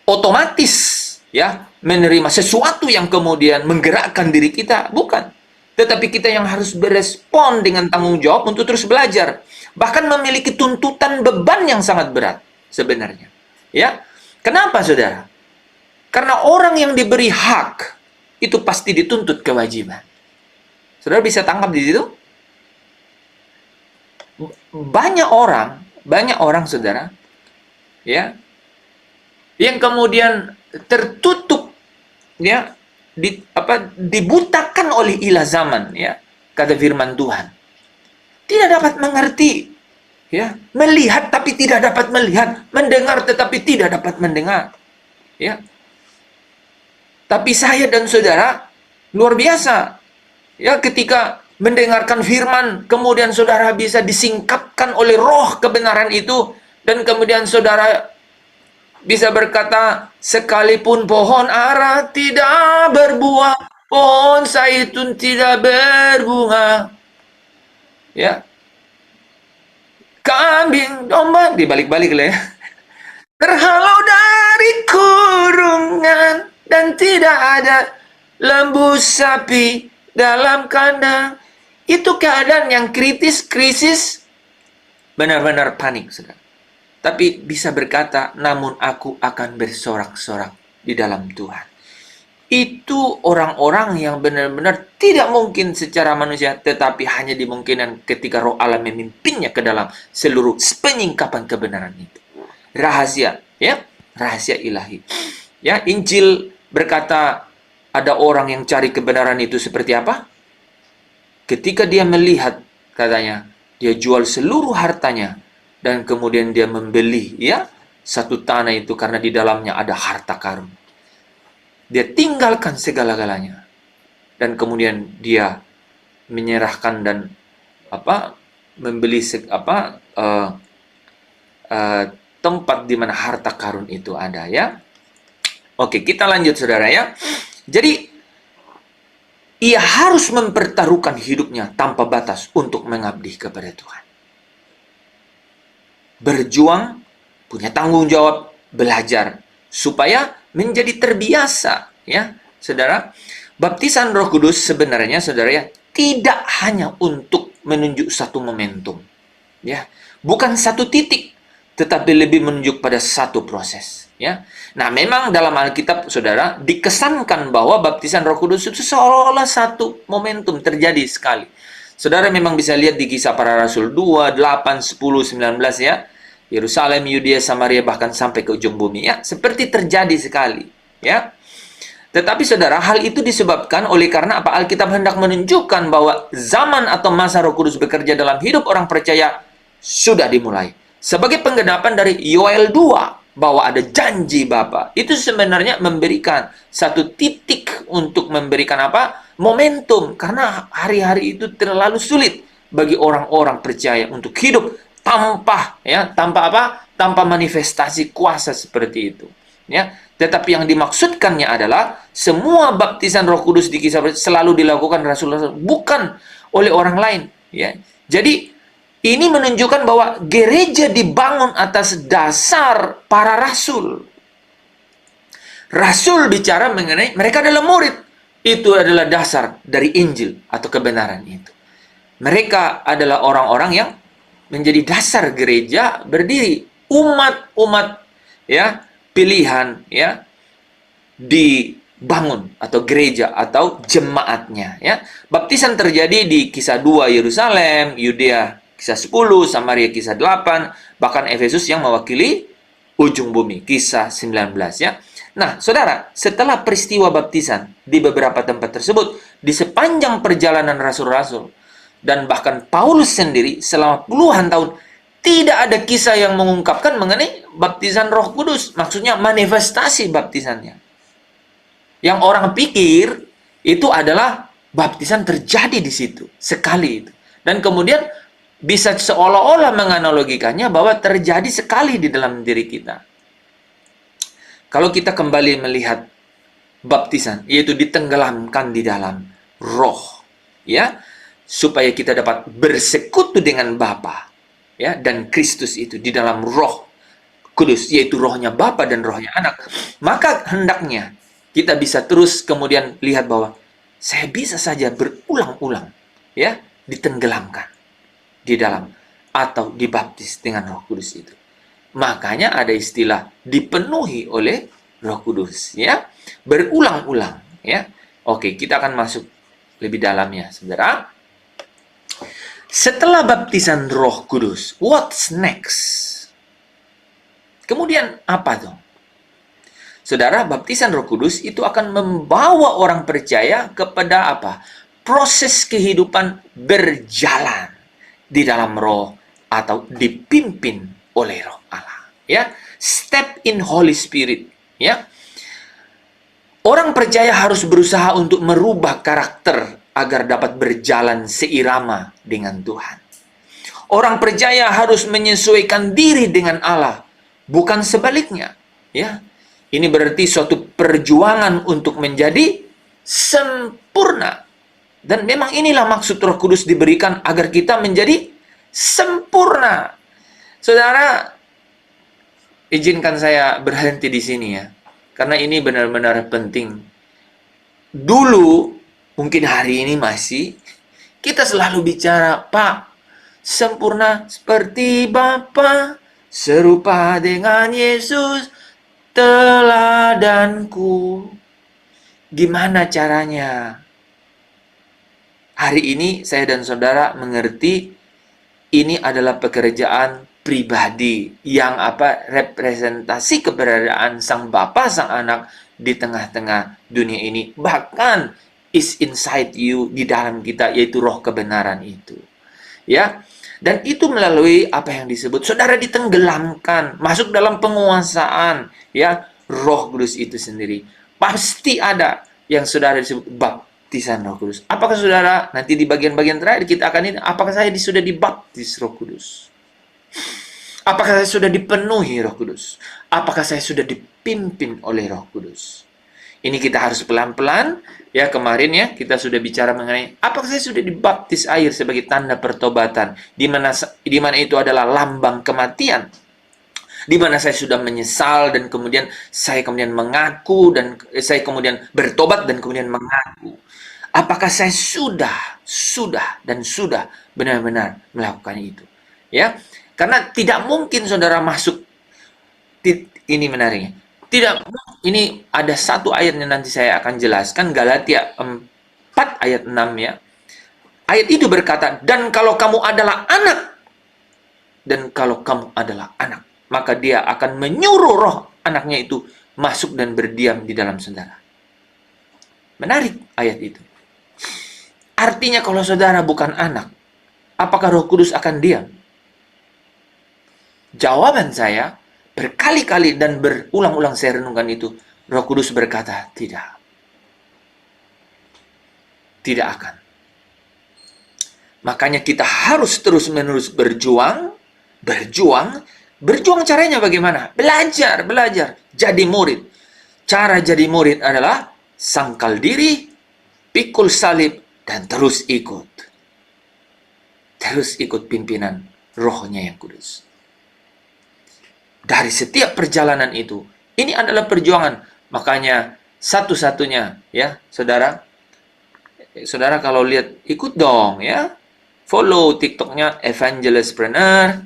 Speaker 2: otomatis ya menerima sesuatu yang kemudian menggerakkan diri kita, bukan. Tetapi kita yang harus berespon dengan tanggung jawab untuk terus belajar, bahkan memiliki tuntutan beban yang sangat berat sebenarnya. Ya, kenapa saudara? Karena orang yang diberi hak itu pasti dituntut kewajiban. Saudara bisa tangkap di situ? Banyak orang saudara, ya, yang kemudian tertutup, ya, dibutakan oleh ilah zaman, ya, kata firman Tuhan. Tidak dapat mengerti, ya, melihat tapi tidak dapat melihat, mendengar tetapi tidak dapat mendengar, ya. Tapi saya dan saudara luar biasa, ya, ketika mendengarkan firman, kemudian saudara bisa disingkapkan oleh roh kebenaran itu, dan kemudian saudara bisa berkata, sekalipun pohon ara tidak berbuah, pohon zaitun tidak berbunga, ya, kambing domba dibalik-balik lah ya, terhalau dari kurungan dan tidak ada lembu sapi dalam kandang. Itu keadaan yang krisis, benar-benar panik, saudara. Tapi bisa berkata, namun aku akan bersorak-sorak di dalam Tuhan. Itu orang-orang yang benar-benar tidak mungkin secara manusia, tetapi hanya dimungkinkan ketika Roh Allah memimpinnya ke dalam seluruh penyingkapan kebenaran itu. Rahasia, ya, rahasia ilahi. Ya, Injil berkata ada orang yang cari kebenaran itu seperti apa? Ketika dia melihat, katanya, dia jual seluruh hartanya dan kemudian dia membeli, ya, satu tanah itu karena di dalamnya ada harta karun. Dia tinggalkan segala-galanya dan kemudian dia menyerahkan dan membeli tempat di mana harta karun itu ada, ya. Oke, kita lanjut saudara, ya. Jadi ia harus mempertaruhkan hidupnya tanpa batas untuk mengabdi kepada Tuhan. Berjuang, punya tanggung jawab, belajar supaya menjadi terbiasa, ya, saudara. Baptisan Roh Kudus sebenarnya, saudara, ya, tidak hanya untuk menunjuk satu momentum, ya, bukan satu titik, tetapi lebih menunjuk pada satu proses, ya. Nah, memang dalam Alkitab, saudara, dikesankan bahwa baptisan Roh Kudus itu seolah-olah satu momentum terjadi sekali. Saudara memang bisa lihat di Kisah Para Rasul 2, 8, 10, 19, ya. Yerusalem, Yudea, Samaria, bahkan sampai ke ujung bumi, ya. Seperti terjadi sekali, ya. Tetapi saudara, hal itu disebabkan oleh karena apa? Alkitab hendak menunjukkan bahwa zaman atau masa Roh Kudus bekerja dalam hidup orang percaya sudah dimulai. Sebagai penggenapan dari Yoel 2, bahwa ada janji Bapa. Itu sebenarnya memberikan satu titik untuk memberikan apa? Momentum. Karena hari-hari itu terlalu sulit bagi orang-orang percaya untuk hidup tanpa, ya, tanpa apa? Tanpa manifestasi kuasa seperti itu, ya. Tetapi yang dimaksudkannya adalah semua baptisan Roh Kudus di Kisah selalu dilakukan Rasul-Rasul, bukan oleh orang lain, ya. Jadi ini menunjukkan bahwa gereja dibangun atas dasar para rasul. Rasul bicara mengenai mereka adalah murid. Itu adalah dasar dari Injil atau kebenaran itu. Mereka adalah orang-orang yang menjadi dasar gereja berdiri. Umat-umat, ya, pilihan, ya, dibangun atau gereja atau jemaatnya, ya. Baptisan terjadi di Kisah 2 Yerusalem, Yudea Kisah 10, Samaria Kisah 8, bahkan Efesus yang mewakili ujung bumi, Kisah 19, ya. Nah, saudara, setelah peristiwa baptisan di beberapa tempat tersebut, di sepanjang perjalanan rasul-rasul, dan bahkan Paulus sendiri selama puluhan tahun, tidak ada kisah yang mengungkapkan mengenai baptisan Roh Kudus, maksudnya manifestasi baptisannya. Yang orang pikir itu adalah baptisan terjadi di situ, sekali itu. Dan kemudian bisa seolah-olah menganalogikannya bahwa terjadi sekali di dalam diri kita. Kalau kita kembali melihat baptisan, yaitu ditenggelamkan di dalam roh, ya, supaya kita dapat bersekutu dengan Bapa, ya, dan Kristus itu di dalam roh. Kudus, yaitu rohnya Bapa dan rohnya Anak, maka hendaknya kita bisa terus kemudian lihat bahwa saya bisa saja berulang-ulang ya ditenggelamkan di dalam atau dibaptis dengan Roh Kudus itu. Makanya ada istilah dipenuhi oleh Roh Kudus ya, berulang-ulang ya. Oke, kita akan masuk lebih dalamnya, Saudara. Setelah baptisan Roh Kudus, what's next? Kemudian apa dong? Saudara, baptisan Roh Kudus itu akan membawa orang percaya kepada apa? Proses kehidupan berjalan di dalam Roh atau dipimpin oleh Roh Allah. Ya, step in Holy Spirit. Ya, orang percaya harus berusaha untuk merubah karakter agar dapat berjalan seirama dengan Tuhan. Orang percaya harus menyesuaikan diri dengan Allah, bukan sebaliknya. Ya, ini berarti suatu perjuangan untuk menjadi sempurna. Dan memang inilah maksud Roh Kudus diberikan agar kita menjadi sempurna. Saudara, izinkan saya berhenti di sini ya. Karena ini benar-benar penting. Dulu, mungkin hari ini masih, kita selalu bicara, Pak, sempurna seperti Bapa, serupa dengan Yesus, teladanku. Gimana caranya? Hari ini saya dan saudara mengerti ini adalah pekerjaan pribadi yang representasi keberadaan Sang Bapa, Sang Anak di tengah-tengah dunia ini. Bahkan is inside you, di dalam kita, yaitu roh kebenaran itu. Ya. Dan itu melalui apa yang disebut saudara ditenggelamkan, masuk dalam penguasaan ya Roh Kudus itu sendiri. Pasti ada yang saudara disebut baptisan Roh Kudus. Apakah saudara nanti di bagian-bagian terakhir kita akan ini, apakah saya sudah dibaptis Roh Kudus? Apakah saya sudah dipenuhi Roh Kudus? Apakah saya sudah dipimpin oleh Roh Kudus? Ini kita harus pelan-pelan. Ya, kemarin ya kita sudah bicara mengenai apakah saya sudah dibaptis air sebagai tanda pertobatan, di mana itu adalah lambang kematian. Di mana saya sudah menyesal dan kemudian saya kemudian mengaku dan saya kemudian bertobat dan kemudian mengaku. Apakah saya sudah benar-benar melakukan itu? Ya. Karena tidak mungkin saudara masuk, ini menariknya. Ini ada satu ayat yang nanti saya akan jelaskan, Galatia 4 ayat 6 ya. Ayat itu berkata, dan kalau kamu adalah anak, maka dia akan menyuruh roh anaknya itu masuk dan berdiam di dalam saudara. Menarik ayat itu. Artinya kalau saudara bukan anak, apakah Roh Kudus akan diam? Jawaban saya, berkali-kali dan berulang-ulang saya renungkan itu, Roh Kudus berkata, tidak. Tidak akan. Makanya kita harus terus-menerus berjuang. Berjuang caranya bagaimana? Belajar. Jadi murid. Cara jadi murid adalah sangkal diri, pikul salib, dan terus ikut. Terus ikut pimpinan Rohnya yang kudus. Dari setiap perjalanan itu, ini adalah perjuangan. Makanya satu-satunya ya, saudara kalau lihat ikut dong ya. Follow TikToknya Evangelispreneur,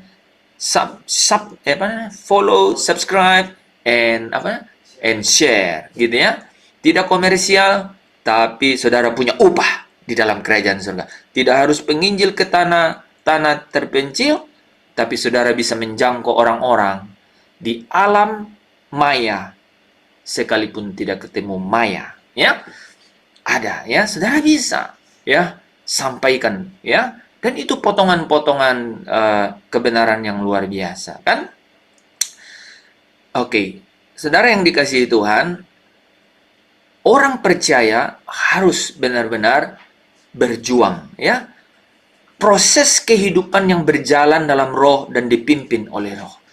Speaker 2: follow, subscribe, and share gitu ya. Tidak komersial, tapi saudara punya upah di dalam kerajaan surga. Tidak harus penginjil ke tanah terpencil, tapi saudara bisa menjangkau orang-orang di alam maya sekalipun tidak ketemu maya ya. Ada ya, saudara bisa ya sampaikan ya, dan itu potongan-potongan kebenaran yang luar biasa kan. Oke, saudara yang dikasihi Tuhan, orang percaya harus benar-benar berjuang ya. Proses kehidupan yang berjalan dalam roh dan dipimpin oleh roh.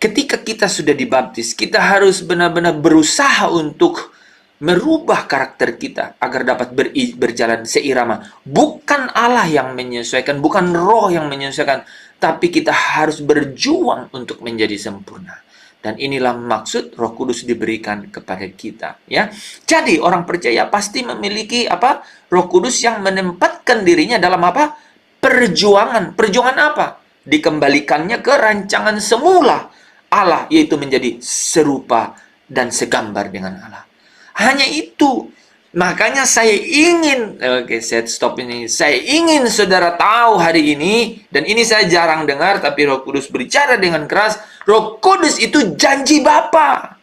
Speaker 2: Ketika kita sudah dibaptis, kita harus benar-benar berusaha untuk merubah karakter kita agar dapat berjalan seirama. Bukan Allah yang menyesuaikan, bukan roh yang menyesuaikan, tapi kita harus berjuang untuk menjadi sempurna. Dan inilah maksud Roh Kudus diberikan kepada kita, ya. Jadi orang percaya pasti memiliki apa? Roh Kudus yang menempatkan dirinya dalam apa? Perjuangan. Perjuangan apa? Dikembalikannya ke rancangan semula Allah, yaitu menjadi serupa dan segambar dengan Allah. Hanya itu. Makanya saya ingin, oke, saya stop ini. Saya ingin saudara tahu hari ini, dan ini saya jarang dengar, tapi Roh Kudus berbicara dengan keras. Roh Kudus itu janji Bapa.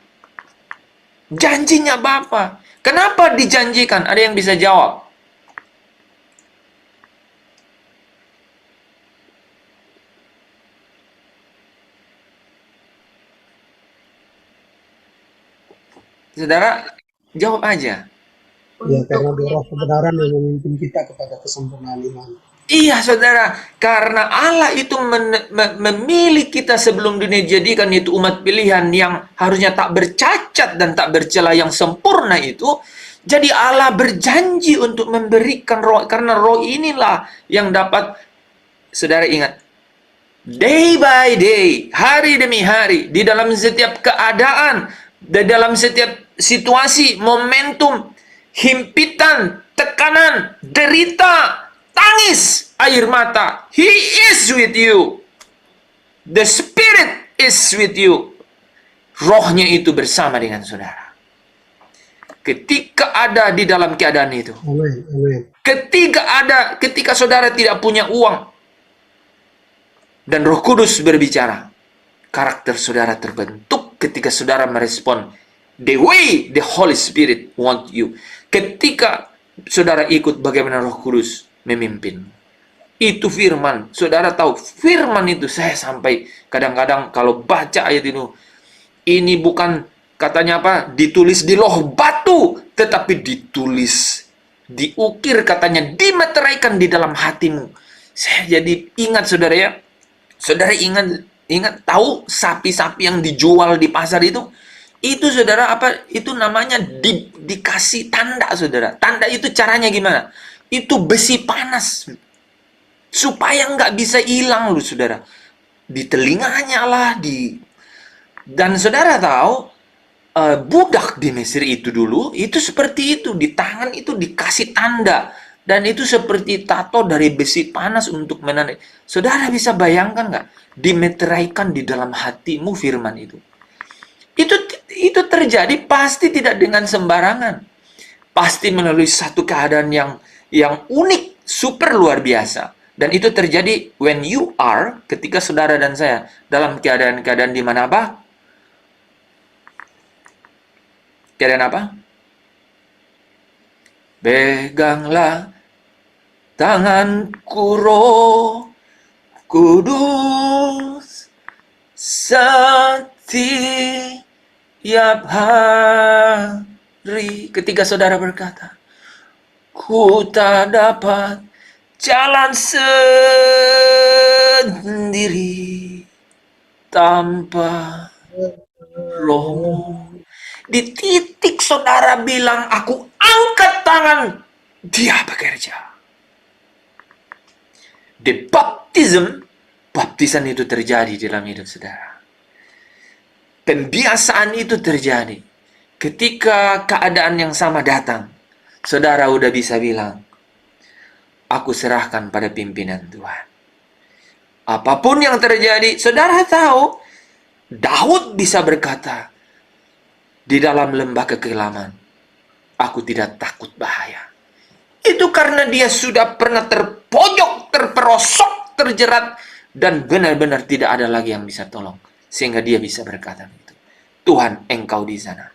Speaker 2: Janjinya Bapa. Kenapa dijanjikan? Ada yang bisa jawab? Saudara, jawab aja.
Speaker 4: Ya, karena roh kebenaran yang memimpin kita kepada kesempurnaan iman.
Speaker 2: Iya, saudara. Karena Allah itu memilih kita sebelum dunia dijadikan, itu umat pilihan yang harusnya tak bercacat dan tak bercela, yang sempurna itu. Jadi Allah berjanji untuk memberikan roh. Karena roh inilah yang dapat, saudara ingat, day by day, hari demi hari, di dalam setiap keadaan, di dalam setiap situasi, momentum, himpitan, tekanan, derita, tangis, air mata. He is with you. The Spirit is with you. Rohnya itu bersama dengan saudara. Ketika ada di dalam keadaan itu.
Speaker 4: Amin, amin.
Speaker 2: Ketika saudara tidak punya uang, dan Roh Kudus berbicara, karakter saudara terbentuk ketika saudara merespon the way the Holy Spirit want you. Ketika saudara ikut bagaimana Roh Kudus memimpin. Itu firman. Saudara tahu, firman itu saya sampai kadang-kadang kalau baca ayat itu, ini bukan katanya apa? Ditulis di loh batu, tetapi ditulis, diukir katanya, dimeteraikan di dalam hatimu. Saya jadi ingat saudara ya. Saudara ingat tahu sapi-sapi yang dijual di pasar itu? Itu saudara apa? Itu namanya dikasih tanda, saudara. Tanda itu caranya gimana? Itu besi panas. Supaya nggak bisa hilang loh, saudara. Di telinganya lah. Dan saudara tahu, budak di Mesir itu dulu, itu seperti itu. Di tangan itu dikasih tanda. Dan itu seperti tato dari besi panas untuk menandai. Saudara bisa bayangkan nggak? Dimeteraikan di dalam hatimu firman itu. Itu terjadi pasti tidak dengan sembarangan. Pasti melalui satu keadaan yang unik, super luar biasa. Dan itu terjadi when you are, ketika saudara dan saya dalam keadaan-keadaan di mana apa? Keadaan apa? Peganglah tanganku, Roh Kudus, setiap hari. Ketika saudara berkata, ku tak dapat jalan sendiri tanpa Roh-Mu. Di titik saudara bilang, aku angkat tangan, dia bekerja. The baptisan itu terjadi dalam hidup saudara. Pembiasaan itu terjadi. Ketika keadaan yang sama datang, saudara udah bisa bilang, aku serahkan pada pimpinan Tuhan. Apapun yang terjadi, saudara tahu, Daud bisa berkata, di dalam lembah kekelaman, aku tidak takut bahaya. Itu karena dia sudah pernah terpojok, terperosok, terjerat, dan benar-benar tidak ada lagi yang bisa tolong. Sehingga dia bisa berkata begitu, Tuhan, Engkau di sana.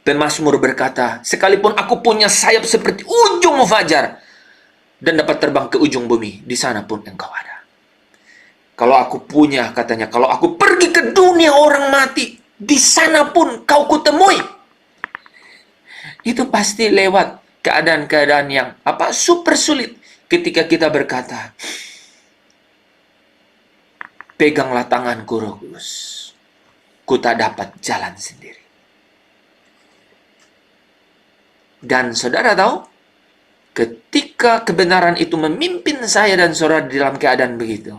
Speaker 2: Pemazmur berkata, sekalipun aku punya sayap seperti ujung fajar dan dapat terbang ke ujung bumi, di sana pun Engkau ada. Kalau aku punya, katanya, kalau aku pergi ke dunia orang mati, di sana pun Kau kutemui. Itu pasti lewat keadaan-keadaan yang super sulit. Ketika kita berkata, peganglah tanganku, Roh Kudus, ku tak dapat jalan sendiri. Dan saudara tahu, ketika ketika kebenaran itu memimpin saya dan saudara di dalam keadaan begitu,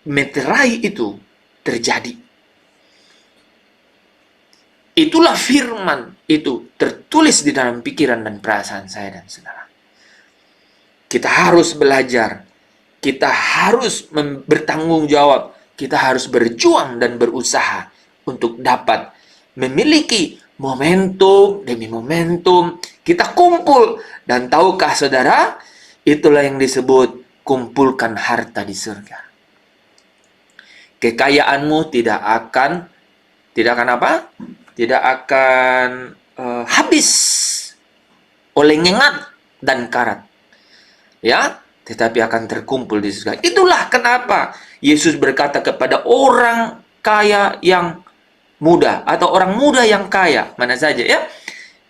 Speaker 2: meterai itu terjadi. Itulah firman itu tertulis di dalam pikiran dan perasaan saya dan saudara. Kita harus belajar, kita harus bertanggung jawab, kita harus berjuang dan berusaha untuk dapat memiliki momentum demi momentum. Kita kumpul, dan tahukah saudara, itulah yang disebut kumpulkan harta di surga. Kekayaanmu tidak akan apa? Tidak akan habis oleh nyengat dan karat, ya, tetapi akan terkumpul di surga. Itulah kenapa Yesus berkata kepada orang kaya yang muda atau orang muda yang kaya mana saja, ya,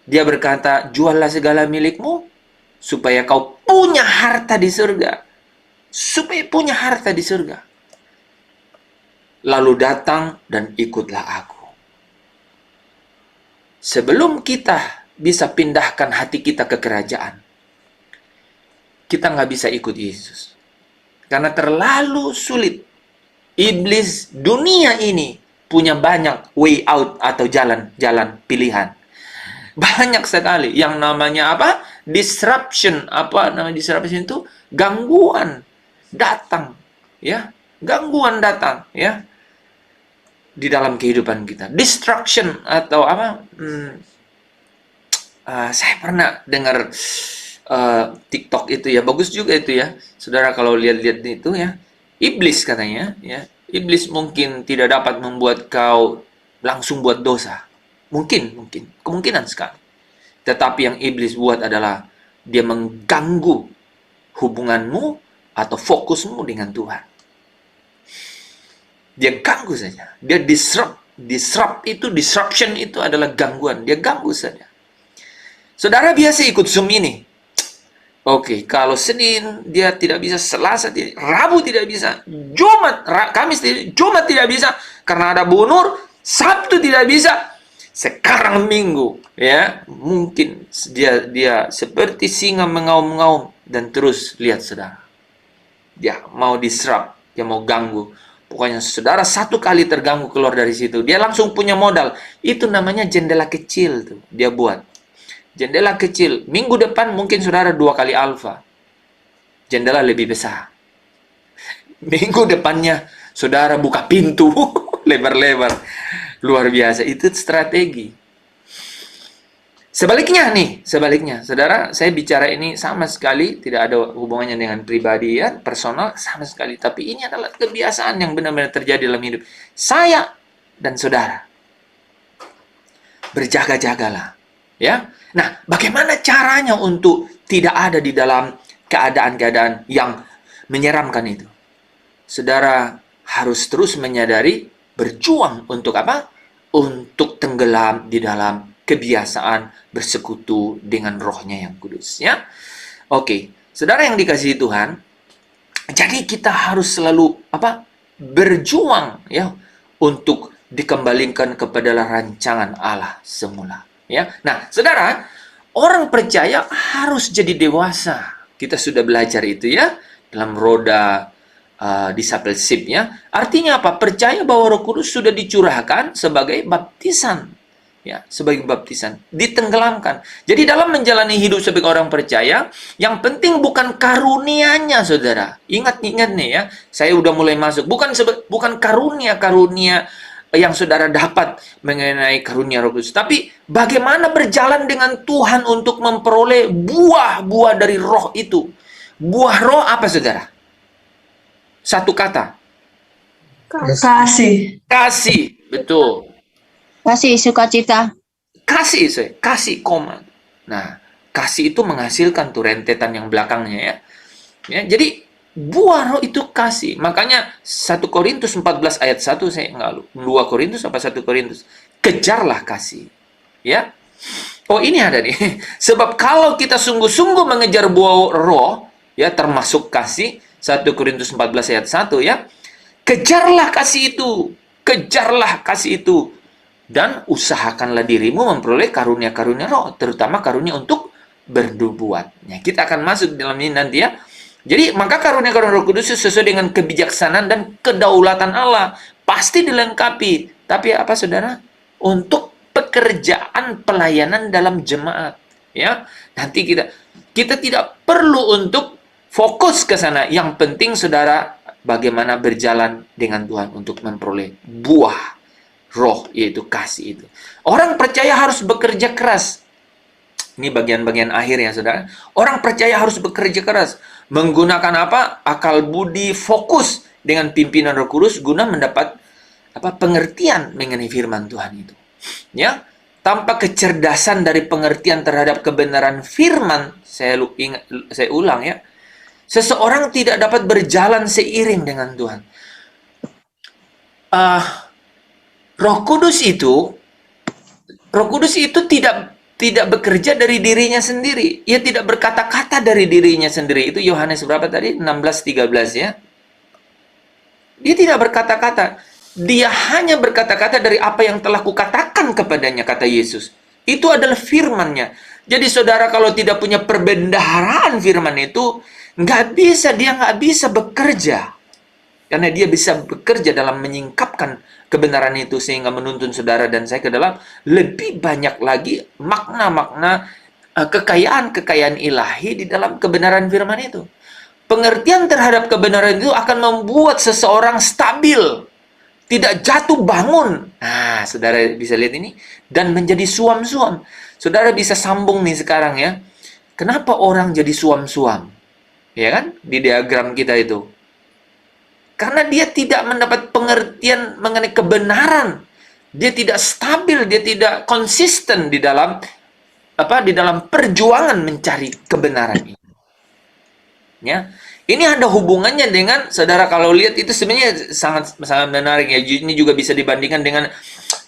Speaker 2: dia berkata, juallah segala milikmu supaya kau punya harta di surga, supaya punya harta di surga, lalu datang dan ikutlah aku. Sebelum kita bisa pindahkan hati kita ke kerajaan, kita nggak bisa ikut Yesus. Karena terlalu sulit. Iblis dunia ini punya banyak way out atau jalan-jalan pilihan. Banyak sekali yang namanya apa? Disruption. Apa namanya disruption itu? Gangguan datang, ya. Gangguan datang, ya, di dalam kehidupan kita. Destruction atau apa? Saya pernah dengar TikTok itu, ya, bagus juga itu, ya, saudara, kalau lihat-lihat itu, ya. Iblis katanya, ya, iblis mungkin tidak dapat membuat kau langsung buat dosa. Kemungkinan sekali. Tetapi yang iblis buat adalah dia mengganggu hubunganmu atau fokusmu dengan Tuhan. Dia ganggu saja. Dia disruption itu adalah gangguan. Dia ganggu saja. Saudara biasa ikut Zoom ini. Oke, kalau Senin dia tidak bisa, Selasa tidak, Rabu tidak bisa, Jumat tidak bisa karena ada Bu Nur, Sabtu tidak bisa. Sekarang Minggu, ya, mungkin dia seperti singa mengaum-ngaum, dan terus lihat saudara. Dia mau disrupt, dia mau ganggu. Pokoknya saudara satu kali terganggu keluar dari situ, dia langsung punya modal. Itu namanya jendela kecil tuh, dia buat. Jendela kecil. Minggu depan mungkin saudara 2 kali alfa. Jendela lebih besar. Minggu depannya saudara buka pintu lebar-lebar. Luar biasa. Itu strategi. Sebaliknya, saudara, saya bicara ini sama sekali tidak ada hubungannya dengan pribadi, ya, personal, sama sekali. Tapi ini adalah kebiasaan yang benar-benar terjadi dalam hidup saya dan saudara. Berjaga-jagalah, ya. Nah, bagaimana caranya untuk tidak ada di dalam keadaan-keadaan yang menyeramkan itu? Saudara harus terus menyadari, berjuang untuk apa? Untuk tenggelam di dalam kebiasaan bersekutu dengan Roh-Nya yang kudus, ya. Oke, saudara yang dikasihi Tuhan, jadi kita harus selalu apa? Berjuang, ya, untuk dikembalikan kepada rancangan Allah semula, ya. Nah, saudara, orang percaya harus jadi dewasa. Kita sudah belajar itu, ya, dalam roda discipleship, ya. Artinya apa? Percaya bahwa Roh Kudus sudah dicurahkan sebagai baptisan, ya, sebagai baptisan, ditenggelamkan. Jadi dalam menjalani hidup sebagai orang percaya, yang penting bukan karunianya, saudara. Ingat nih, ya, saya udah mulai masuk. Bukan karunia yang saudara dapat mengenai karunia Roh Kudus, tapi bagaimana berjalan dengan Tuhan untuk memperoleh buah-buah dari Roh itu. Buah Roh apa, saudara? Satu kata.
Speaker 6: Kasih.
Speaker 2: Kasih, betul.
Speaker 1: Kasih, sukacita.
Speaker 2: Kasih, koma. Nah, kasih itu menghasilkan tuh rentetan yang belakangnya, ya. Ya, jadi buah Roh itu kasih. Makanya 1 Korintus 14 ayat 1 saya enggak, 2 Korintus apa 1 Korintus. Kejarlah kasih. Ya. Oh, ini ada nih. Sebab kalau kita sungguh-sungguh mengejar buah Roh, ya, termasuk kasih, 1 Korintus 14 ayat 1, ya. Kejarlah kasih itu. Kejarlah kasih itu. Dan usahakanlah dirimu memperoleh karunia-karunia Roh, terutama karunia untuk bernubuat. Kita akan masuk dalam ini nanti ya. Jadi maka karunia-karunia Roh Kudus sesuai dengan kebijaksanaan dan kedaulatan Allah pasti dilengkapi. Tapi apa saudara? Untuk pekerjaan pelayanan dalam jemaat, ya. Nanti kita tidak perlu untuk fokus ke sana. Yang penting saudara bagaimana berjalan dengan Tuhan untuk memperoleh buah roh, yaitu kasih itu. Orang percaya harus bekerja keras. Ini bagian-bagian akhir ya saudara. Orang percaya harus bekerja keras. Menggunakan apa? Akal budi, fokus dengan pimpinan Roh Kudus guna mendapat pengertian mengenai firman Tuhan itu. Ya, tanpa kecerdasan dari pengertian terhadap kebenaran firman, saya ulang ya. Seseorang tidak dapat berjalan seiring dengan Tuhan. Roh Kudus itu tidak bekerja dari dirinya sendiri. Ia tidak berkata-kata dari dirinya sendiri. Itu Yohanes berapa tadi? 16:13 ya. Dia tidak berkata-kata. Dia hanya berkata-kata dari apa yang telah kukatakan kepadanya, kata Yesus. Itu adalah firman-Nya. Jadi saudara kalau tidak punya perbendaharaan firman itu, dia nggak bisa bekerja. Karena dia bisa bekerja dalam menyingkapkan kebenaran itu sehingga menuntun saudara dan saya ke dalam lebih banyak lagi makna-makna kekayaan-kekayaan ilahi di dalam kebenaran firman itu. Pengertian terhadap kebenaran itu akan membuat seseorang stabil, tidak jatuh bangun. Nah, saudara bisa lihat ini dan menjadi suam-suam. Saudara bisa sambung nih sekarang ya. Kenapa orang jadi suam-suam? Ya kan? Di diagram kita itu. Karena dia tidak mendapat pengertian mengenai kebenaran. Dia tidak stabil, dia tidak konsisten di dalam perjuangan mencari kebenaran ini. Ya. Ini ada hubungannya dengan saudara kalau lihat itu sebenarnya sangat menarik ya. Ini juga bisa dibandingkan dengan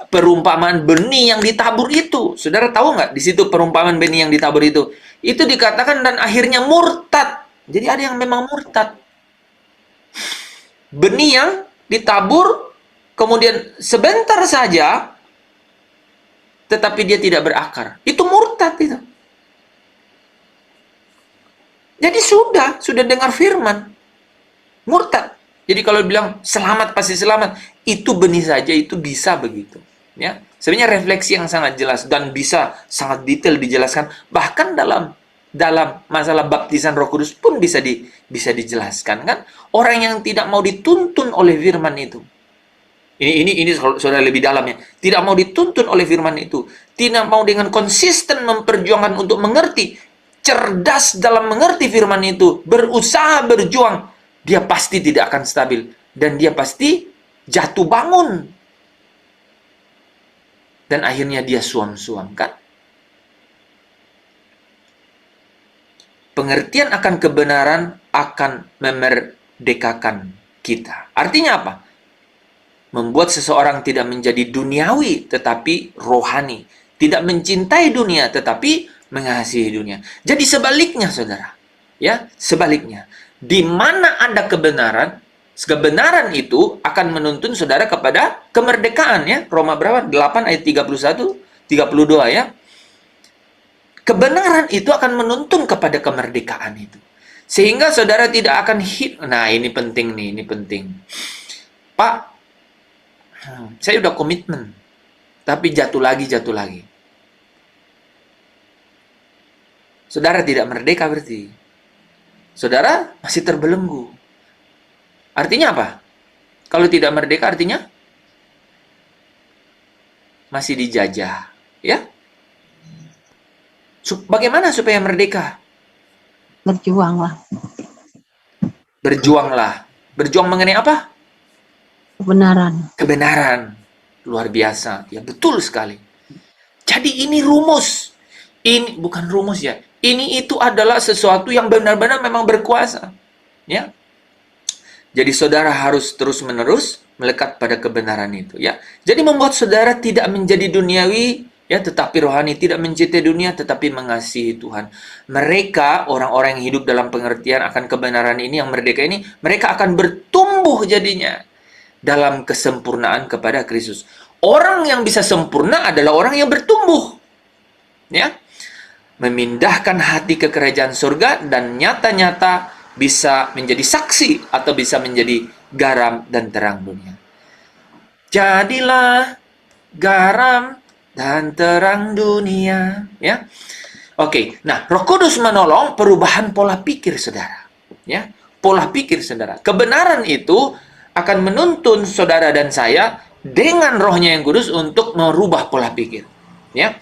Speaker 2: perumpamaan benih yang ditabur itu. Saudara tahu nggak di situ perumpamaan benih yang ditabur itu? Itu dikatakan dan akhirnya murtad. Jadi ada yang memang murtad. Benih yang ditabur, kemudian sebentar saja, tetapi dia tidak berakar. Itu murtad itu. Jadi sudah dengar firman. Murtad. Jadi kalau bilang selamat pasti selamat, itu benih saja itu bisa begitu. Ya, sebenarnya refleksi yang sangat jelas dan bisa sangat detail dijelaskan. Bahkan dalam masalah baptisan Roh Kudus pun bisa dijelaskan kan. Orang yang tidak mau dituntun oleh firman itu. Ini saudara lebih dalamnya. Tidak mau dituntun oleh firman itu. Tidak mau dengan konsisten memperjuangkan untuk mengerti. Cerdas dalam mengerti firman itu. Berusaha berjuang. Dia pasti tidak akan stabil. Dan dia pasti jatuh bangun. Dan akhirnya dia suam-suam kan. Pengertian akan kebenaran akan memerdekakan kita. Artinya apa? Membuat seseorang tidak menjadi duniawi tetapi rohani. Tidak mencintai dunia tetapi mengasihi dunia. Jadi sebaliknya saudara. Ya, sebaliknya. Di mana ada kebenaran, kebenaran itu akan menuntun saudara kepada kemerdekaan ya. Roma berapa? 8 ayat 31, 32 ya. Kebenaran itu akan menuntun kepada kemerdekaan itu. Sehingga saudara tidak akan Nah, ini penting nih, ini penting. Pak, saya udah komitmen. Tapi jatuh lagi. Saudara tidak merdeka berarti. Saudara masih terbelenggu. Artinya apa? Kalau tidak merdeka artinya masih dijajah. Ya? Bagaimana supaya merdeka?
Speaker 1: Berjuanglah.
Speaker 2: Berjuang mengenai apa? Kebenaran. Luar biasa. Ya betul sekali. Jadi ini rumus. Ini bukan rumus ya. Itu adalah sesuatu yang benar-benar memang berkuasa. Ya. Jadi saudara harus terus-menerus melekat pada kebenaran itu ya. Jadi membuat saudara tidak menjadi duniawi ya, tetapi rohani, tidak mencintai dunia tetapi mengasihi Tuhan. Mereka, orang-orang yang hidup dalam pengertian akan kebenaran ini, yang merdeka ini, mereka akan bertumbuh jadinya dalam kesempurnaan kepada Kristus. Orang yang bisa sempurna adalah orang yang bertumbuh. Ya. memindahkan hati ke kerajaan surga, dan nyata-nyata bisa menjadi saksi atau bisa menjadi garam dan terang dunia. Jadilah garam dan terang dunia, ya. Oke, nah Roh Kudus menolong perubahan pola pikir saudara, ya. Pola pikir saudara. Kebenaran itu akan menuntun saudara dan saya dengan Rohnya yang kudus untuk merubah pola pikir, ya.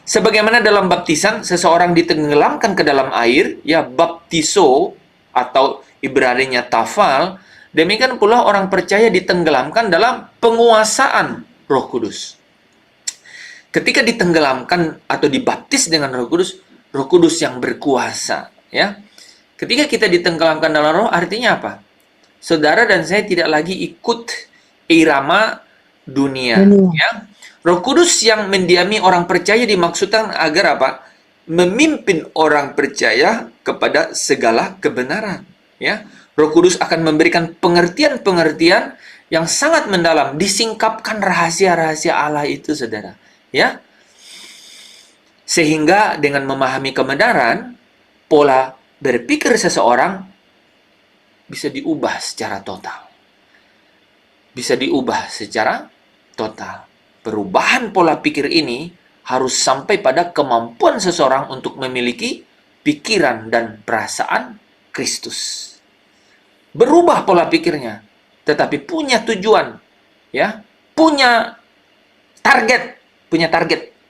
Speaker 2: Sebagaimana dalam baptisan seseorang ditenggelamkan ke dalam air, ya, baptiso atau Ibraninya tafal, demikian pula orang percaya ditenggelamkan dalam penguasaan Roh Kudus. Ketika ditenggelamkan atau dibaptis dengan Roh Kudus yang berkuasa, ya. Ketika kita ditenggelamkan dalam Roh, artinya apa? Saudara dan saya tidak lagi ikut irama dunia, ya. Roh Kudus yang mendiami orang percaya dimaksudkan agar apa? Memimpin orang percaya kepada segala kebenaran, ya. Roh Kudus akan memberikan pengertian-pengertian yang sangat mendalam, disingkapkan rahasia-rahasia Allah itu, saudara, ya. Sehingga dengan memahami kebenaran, pola berpikir seseorang bisa diubah secara total. Bisa diubah secara total. Perubahan pola pikir ini harus sampai pada kemampuan seseorang untuk memiliki pikiran dan perasaan Kristus. Berubah pola pikirnya, tetapi punya tujuan, ya, punya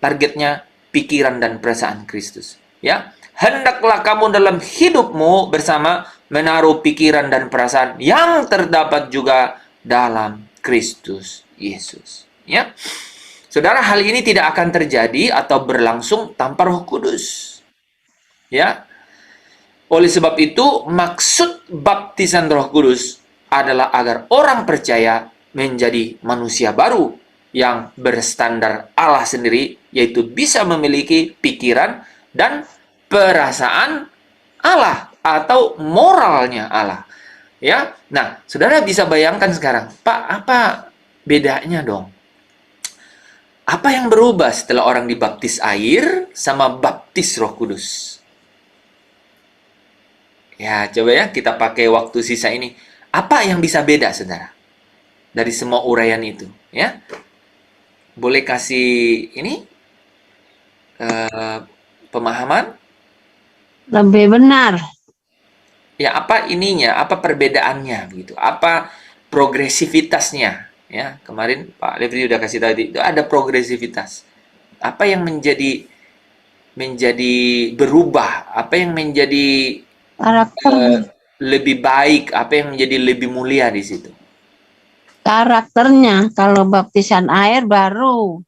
Speaker 2: targetnya pikiran dan perasaan Kristus, ya. Hendaklah kamu dalam hidupmu bersama menaruh pikiran dan perasaan yang terdapat juga dalam Kristus Yesus, ya. Saudara, hal ini tidak akan terjadi atau berlangsung tanpa Roh Kudus, ya. Oleh sebab itu, maksud baptisan Roh Kudus adalah agar orang percaya menjadi manusia baru yang berstandar Allah sendiri, yaitu bisa memiliki pikiran dan perasaan Allah atau moralnya Allah, ya. Nah, saudara bisa bayangkan sekarang, Pak, apa bedanya dong? Apa yang berubah setelah orang dibaptis air sama baptis Roh Kudus? Ya, coba ya kita pakai waktu sisa ini. Apa yang bisa beda, saudara? Dari semua uraian itu, ya. Boleh kasih ini pemahaman?
Speaker 1: Lebih benar.
Speaker 2: Ya, apa ininya? Apa perbedaannya begitu? Apa progresivitasnya? Ya, kemarin Pak Levri udah kasih tahu itu ada progresivitas. Apa yang menjadi berubah? Apa yang menjadi
Speaker 1: Karakter,
Speaker 2: lebih baik? Apa yang menjadi lebih mulia di situ?
Speaker 1: karakternya kalau baptisan air baru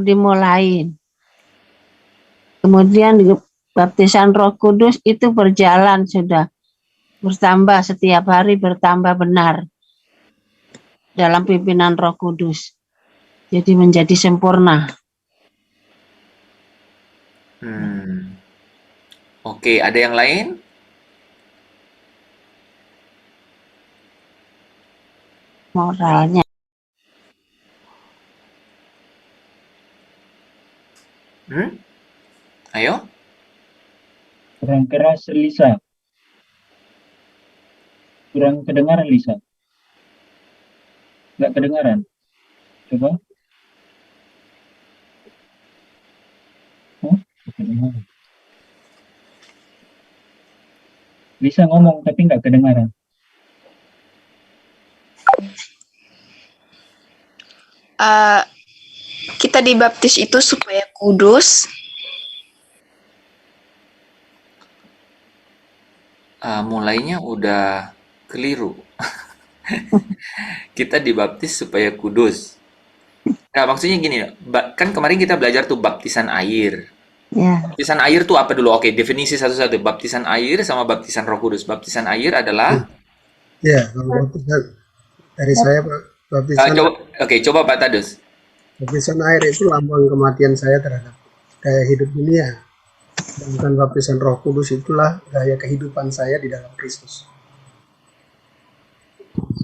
Speaker 1: dimulai. Kemudian di baptisan Roh Kudus itu berjalan sudah bertambah setiap hari, bertambah benar dalam pimpinan Roh Kudus. Jadi menjadi sempurna.
Speaker 2: Oke, ada yang lain?
Speaker 1: Moralnya.
Speaker 2: Ayo.
Speaker 3: Kurang keras, Lisa. Kurang kedengaran, Lisa. Nggak kedengaran. Coba. Kedengaran. Lisa ngomong tapi nggak kedengaran.
Speaker 6: Kita dibaptis itu supaya kudus.
Speaker 2: Mulainya udah keliru. Kita dibaptis supaya kudus. Nah, maksudnya gini, kan kemarin kita belajar tuh baptisan air.
Speaker 1: Ya.
Speaker 2: Baptisan air tuh apa dulu? Oke, definisi satu-satu. Baptisan air sama baptisan Roh Kudus. Baptisan air adalah
Speaker 4: Ya, kalau baptisan dari saya, Pak, baptisan
Speaker 2: coba Pak Tadus.
Speaker 4: baptisan air itu lambang kematian saya terhadap gaya hidup dunia. Sedangkan baptisan Roh Kudus itulah gaya kehidupan saya di dalam Kristus.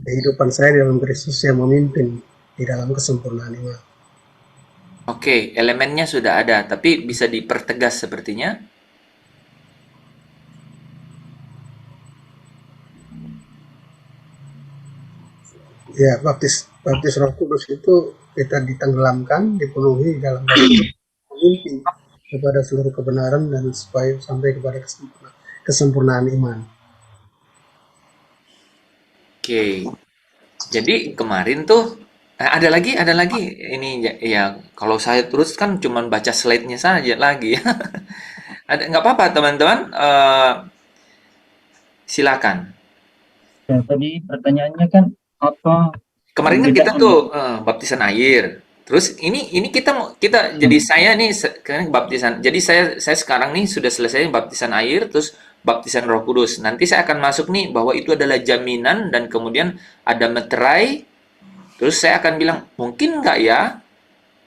Speaker 4: Kehidupan saya di dalam Kristus yang memimpin di dalam kesempurnaan iman.
Speaker 2: Oke, elemennya sudah ada, tapi bisa dipertegas sepertinya.
Speaker 4: Ya, baptis Roh Kudus itu kita ditenggelamkan, dipenuhi dalam mimpi kepada seluruh kebenaran dan supaya sampai kepada kesempurnaan iman.
Speaker 2: Oke. Jadi kemarin tuh ada lagi ini ya, ya, kalau saya terus kan cuman baca slide-nya saja lagi. Ada nggak apa-apa teman-teman, silakan.
Speaker 3: Ya, tadi pertanyaannya kan apa
Speaker 2: Kemarin kan kita
Speaker 3: perbedaan?
Speaker 2: tuh baptisan air. Terus ini kita jadi saya nih sekarang baptisan. Jadi saya sekarang nih sudah selesai baptisan air terus baptisan Roh Kudus. Nanti saya akan masuk nih bahwa itu adalah jaminan dan kemudian ada meterai. Terus saya akan bilang mungkin nggak ya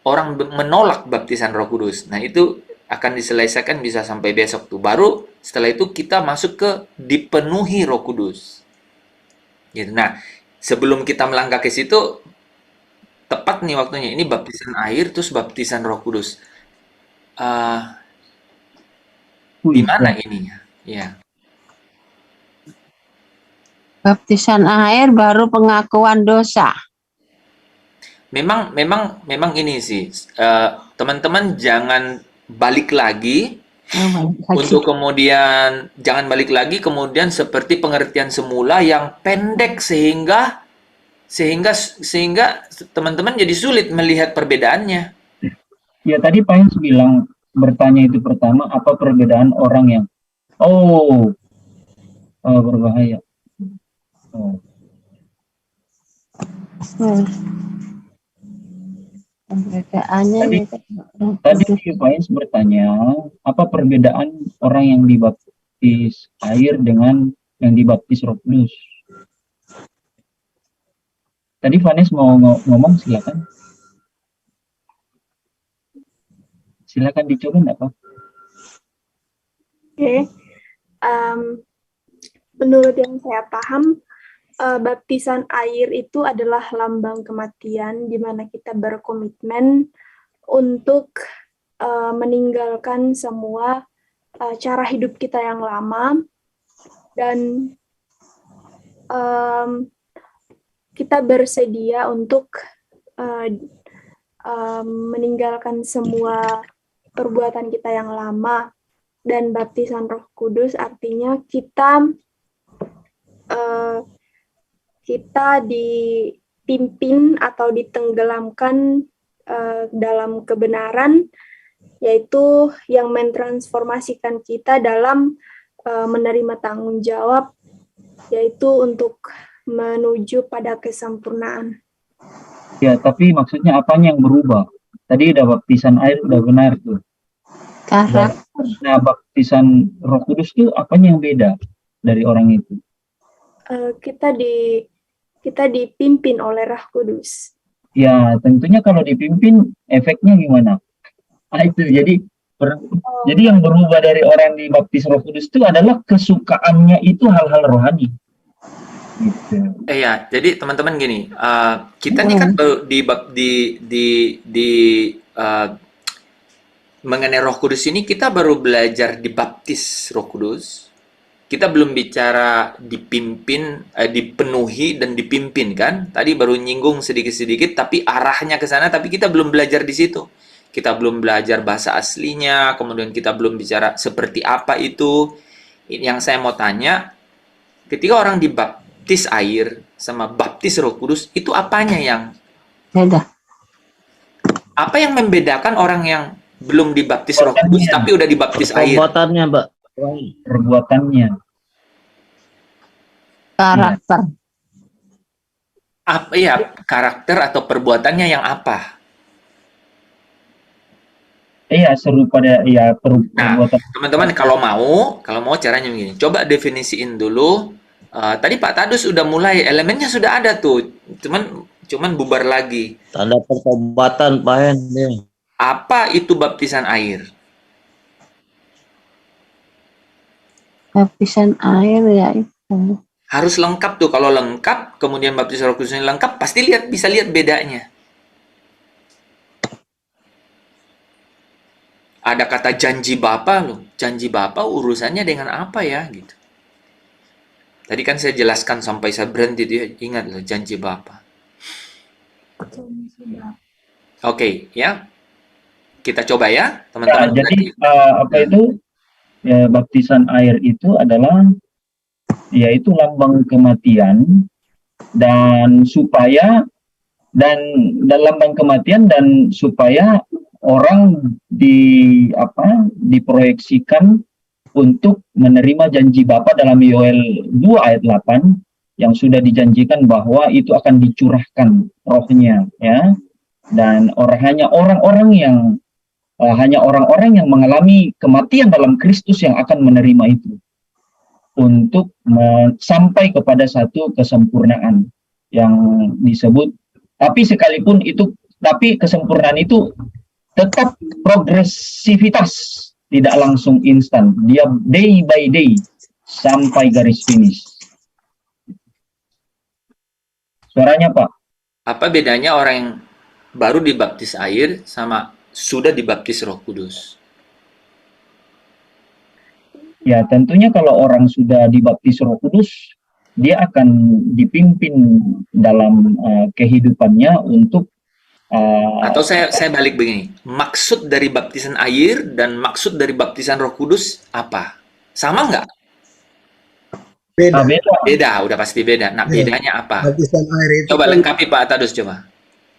Speaker 2: orang menolak baptisan Roh Kudus. Nah, itu akan diselesaikan bisa sampai besok tuh. Baru setelah itu kita masuk ke dipenuhi Roh Kudus. Gitu. Nah, sebelum kita melangkah ke situ, tepat nih waktunya. Ini baptisan air, terus baptisan Roh Kudus. Eh, di mana ininya? Ya,
Speaker 1: Baptisan air baru pengakuan dosa.
Speaker 2: memang ini sih. Teman-teman jangan balik lagi untuk kemudian jangan balik lagi kemudian seperti pengertian semula yang pendek sehingga teman-teman jadi sulit melihat perbedaannya.
Speaker 3: Ya tadi Pak Hens bilang bertanya itu pertama apa perbedaan orang yang berbahaya.
Speaker 1: Perbedaannya
Speaker 3: Tadi Pak Hens bertanya apa perbedaan orang yang dibaptis air dengan yang dibaptis Roh Kudus. Tadi Vanes mau ngomong, silakan. Silakan dicoba enggak, Pak?
Speaker 6: Oke. Menurut yang saya paham, baptisan air itu adalah lambang kematian, di mana kita berkomitmen untuk meninggalkan semua cara hidup kita yang lama dan kita bersedia untuk meninggalkan semua perbuatan kita yang lama. Dan baptisan Roh Kudus artinya kita dipimpin atau ditenggelamkan dalam kebenaran, yaitu yang mentransformasikan kita dalam menerima tanggung jawab, yaitu untuk menuju pada kesempurnaan.
Speaker 3: Ya, tapi maksudnya apanya yang berubah? Tadi udah baptisan air udah benar tuh. Nah, baptisan Roh Kudus itu apanya yang beda dari orang itu?
Speaker 6: Kita dipimpin oleh Roh Kudus.
Speaker 3: Ya, tentunya kalau dipimpin efeknya gimana? Nah, itu jadi yang berubah dari orang yang dibaptis Roh Kudus itu adalah kesukaannya itu hal-hal rohani. Gitu.
Speaker 2: Iya, jadi teman-teman gini, kita nih kan baru mengenai Roh Kudus ini kita baru belajar dibaptis Roh Kudus. Kita belum bicara dipimpin, dipenuhi dan dipimpin kan? Tadi baru nyinggung sedikit-sedikit, tapi arahnya ke sana. Tapi kita belum belajar di situ. Kita belum belajar bahasa aslinya, kemudian kita belum bicara seperti apa itu. Yang saya mau tanya, ketika orang dibaptis air sama baptis Roh Kudus, itu apanya yang
Speaker 1: beda?
Speaker 2: Apa yang membedakan orang yang belum dibaptis Roh Kudus tapi udah dibaptis air?
Speaker 7: Perbuatannya, Mbak.
Speaker 3: Perbuatannya.
Speaker 1: Karakter.
Speaker 2: Apa ya, karakter atau perbuatannya yang apa?
Speaker 3: Iya, seru pada ya perbuatan.
Speaker 2: Nah, teman-teman kalau mau caranya begini. Coba definisiin dulu. Tadi Pak Tadus udah mulai, elemennya sudah ada tuh. Cuman bubar lagi.
Speaker 7: Tanda pertobatan, Pak Hen. Ya.
Speaker 2: Apa itu baptisan air?
Speaker 1: Baptisan air ya itu.
Speaker 2: Harus lengkap tuh. Kalau lengkap, kemudian baptis Roh Kudus ini lengkap, pasti bisa lihat bedanya. ada kata janji Bapa loh. Janji Bapa urusannya dengan apa ya gitu. Tadi kan saya jelaskan sampai saya berhenti, dia ingat loh janji Bapa. Oke, ya. Kita coba ya,
Speaker 3: Ya,
Speaker 2: teman-teman.
Speaker 3: jadi apa
Speaker 2: Nah,
Speaker 3: itu ya, baptisan air itu adalah yaitu lambang kematian dan supaya dan lambang kematian dan supaya orang diproyeksikan untuk menerima janji Bapa dalam Yoel 2 ayat 8 yang sudah dijanjikan bahwa itu akan dicurahkan rohnya, ya, dan hanya orang-orang yang mengalami kematian dalam Kristus yang akan menerima itu untuk sampai kepada satu kesempurnaan yang disebut. Tapi kesempurnaan itu tetap progresivitas, tidak langsung instan. Dia day by day sampai garis finish. Suaranya, Pak.
Speaker 2: apa bedanya orang yang baru dibaptis air sama sudah dibaptis Roh Kudus?
Speaker 3: Ya, tentunya kalau orang sudah dibaptis Roh Kudus, dia akan dipimpin dalam kehidupannya untuk
Speaker 2: Atau saya balik begini, maksud dari baptisan air dan maksud dari baptisan Roh Kudus apa? Sama nggak?
Speaker 4: Beda.
Speaker 3: beda.
Speaker 2: Beda, udah pasti beda. Nah,
Speaker 4: Iya.
Speaker 2: bedanya apa?
Speaker 4: Baptisan air itu
Speaker 2: Coba
Speaker 4: kan,
Speaker 2: lengkapi Pak Tadus, coba.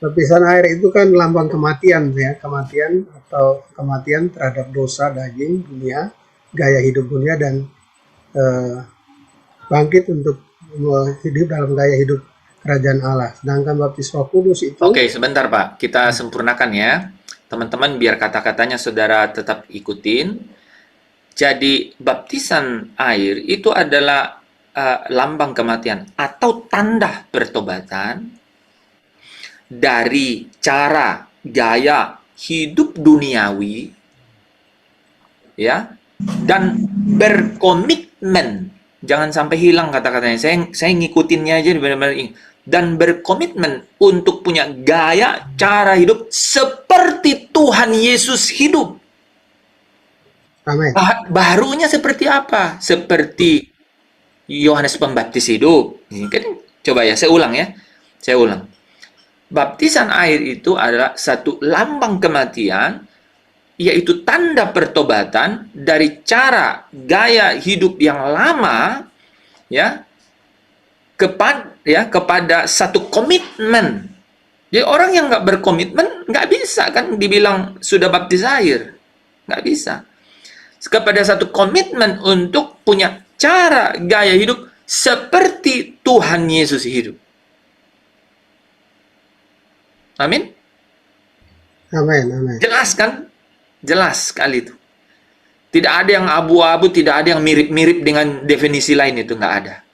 Speaker 4: baptisan air itu kan lambang kematian ya, kematian atau kematian terhadap dosa daging dunia, gaya hidup dunia, dan bangkit untuk hidup dalam gaya hidup kerajaan Allah. Sedangkan baptis Roh Kudus itu
Speaker 2: Oke, sebentar Pak. Kita sempurnakan ya. Teman-teman biar kata-katanya saudara tetap ikutin. Jadi baptisan air itu adalah lambang kematian atau tanda pertobatan dari cara gaya hidup duniawi, ya, dan berkomitmen. Jangan sampai hilang kata-katanya. Saya ngikutinnya aja benar-benar ini. Dan berkomitmen untuk punya gaya cara hidup seperti Tuhan Yesus hidup.
Speaker 4: amin.
Speaker 2: Barunya seperti apa? Seperti Yohanes Pembaptis hidup. Ini kan, coba ya, saya ulang ya. Saya ulang. Baptisan air itu adalah satu lambang kematian, yaitu tanda pertobatan dari cara gaya hidup yang lama, ya, kepada satu komitmen. Jadi orang yang nggak berkomitmen nggak bisa kan dibilang sudah baptis air, nggak bisa. Kepada satu komitmen untuk punya cara gaya hidup seperti Tuhan Yesus hidup. Amin.
Speaker 4: Amin, amin.
Speaker 2: Jelas kan? Jelas sekali itu. Tidak ada yang abu-abu, tidak ada yang mirip-mirip dengan definisi lain, itu nggak ada.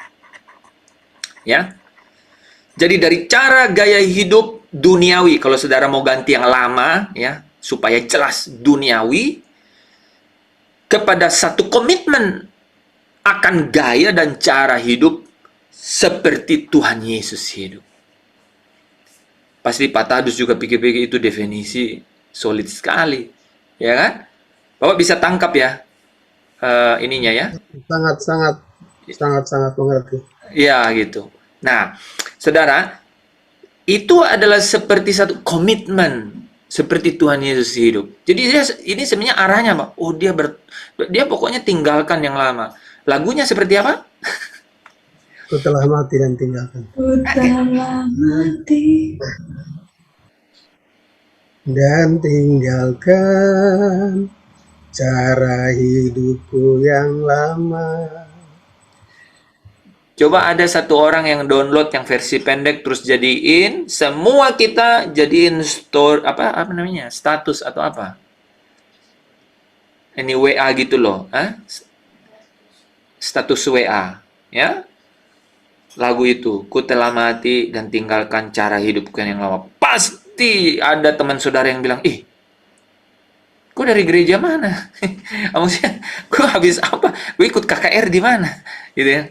Speaker 2: Ya. Jadi dari cara gaya hidup duniawi, kalau saudara mau ganti yang lama, ya, supaya jelas duniawi, kepada satu komitmen akan gaya dan cara hidup seperti Tuhan Yesus hidup. Pasti Pak Tadus juga pikir-pikir itu definisi solid sekali, ya kan? Bapak bisa tangkap ya ininya ya?
Speaker 4: Sangat mengerti.
Speaker 2: Ya gitu. Nah, saudara, itu adalah seperti satu komitmen seperti Tuhan Yesus hidup. Jadi ini sebenarnya arahnya, Pak. Oh, dia pokoknya tinggalkan yang lama. Lagunya seperti apa?
Speaker 4: Ku telah mati dan tinggalkan.
Speaker 6: Ku telah mati.
Speaker 4: Dan tinggalkan cara hidupku yang lama.
Speaker 2: Coba ada satu orang yang download yang versi pendek terus jadiin, semua kita jadiin store apa namanya? Status atau apa? Ini WA gitu loh, status WA, ya. Lagu itu, ku telah mati dan tinggalkan cara hidupku yang lama. Pasti ada teman saudara yang bilang, "Ih, kok dari gereja mana?" Maksudnya, kok habis apa? Gue ikut KKR di mana? Gitu ya.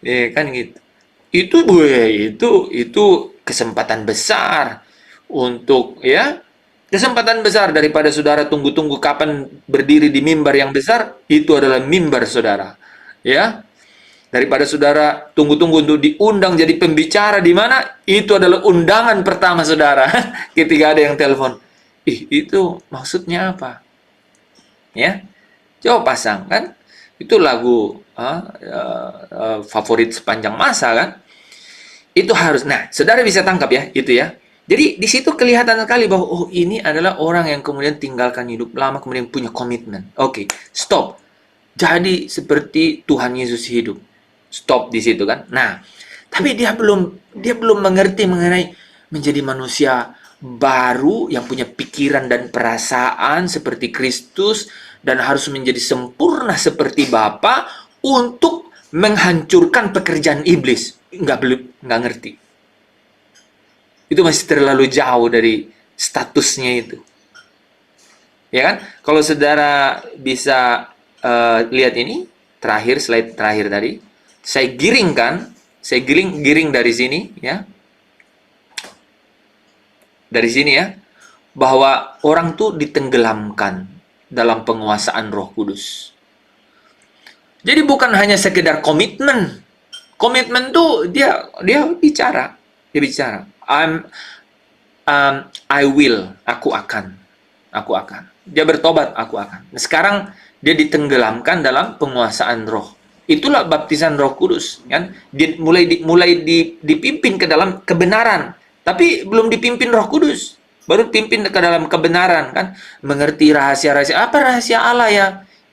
Speaker 2: Ya kan gitu. Itu kesempatan besar untuk ya Kesempatan besar daripada saudara tunggu-tunggu kapan berdiri di mimbar yang besar, itu adalah mimbar saudara. Ya, daripada saudara tunggu-tunggu untuk diundang jadi pembicara di mana, itu adalah undangan pertama saudara. Ketika ada yang telepon, itu maksudnya apa? Ya, coba pasang kan, itu lagu favorit sepanjang masa kan. Itu harus, nah saudara bisa tangkap ya, itu ya. Jadi di situ kelihatan sekali bahwa oh ini adalah orang yang kemudian tinggalkan hidup lama kemudian punya komitmen. Oke, stop. Jadi seperti Tuhan Yesus hidup. Stop di situ kan. Nah, tapi dia belum mengerti mengenai menjadi manusia baru yang punya pikiran dan perasaan seperti Kristus dan harus menjadi sempurna seperti Bapa untuk menghancurkan pekerjaan iblis. Nggak ngerti. Itu masih terlalu jauh dari statusnya itu. Ya kan? Kalau saudara bisa lihat ini, slide terakhir tadi, saya giring dari sini ya. Dari sini ya, bahwa orang tuh ditenggelamkan dalam penguasaan Roh Kudus. Jadi bukan hanya sekedar komitmen. Komitmen tuh dia bicara. I will, aku akan. Dia bertobat, aku akan. Nah, sekarang dia ditenggelamkan dalam penguasaan Roh. Itulah baptisan Roh Kudus, kan? Dia mulai dipimpin ke dalam kebenaran, tapi belum dipimpin Roh Kudus. Baru pimpin ke dalam kebenaran, kan? Mengerti rahasia-rahasia. Apa rahasia Allah ya?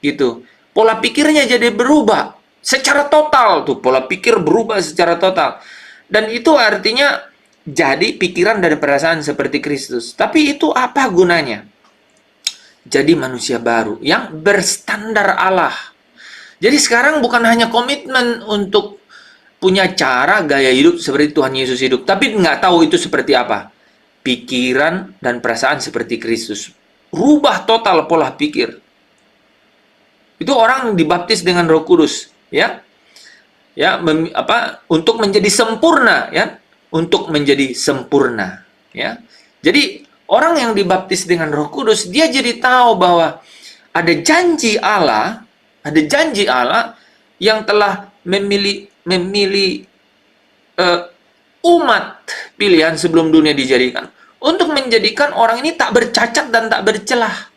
Speaker 2: Gitu. Pola pikirnya jadi berubah secara total tuh. Pola pikir berubah secara total. Dan itu artinya jadi pikiran dan perasaan seperti Kristus. Tapi itu apa gunanya? Jadi manusia baru yang berstandar Allah. Jadi sekarang bukan hanya komitmen untuk punya cara gaya hidup seperti Tuhan Yesus hidup, tapi nggak tahu itu seperti apa. Pikiran dan perasaan seperti Kristus. Rubah total pola pikir. Itu orang dibaptis dengan Roh Kudus, ya. Ya, untuk menjadi sempurna, ya. Untuk menjadi sempurna, ya. Jadi orang yang dibaptis dengan Roh Kudus, dia jadi tahu bahwa ada janji Allah yang telah memilih umat pilihan sebelum dunia dijadikan untuk menjadikan orang ini tak bercacat dan tak bercelah.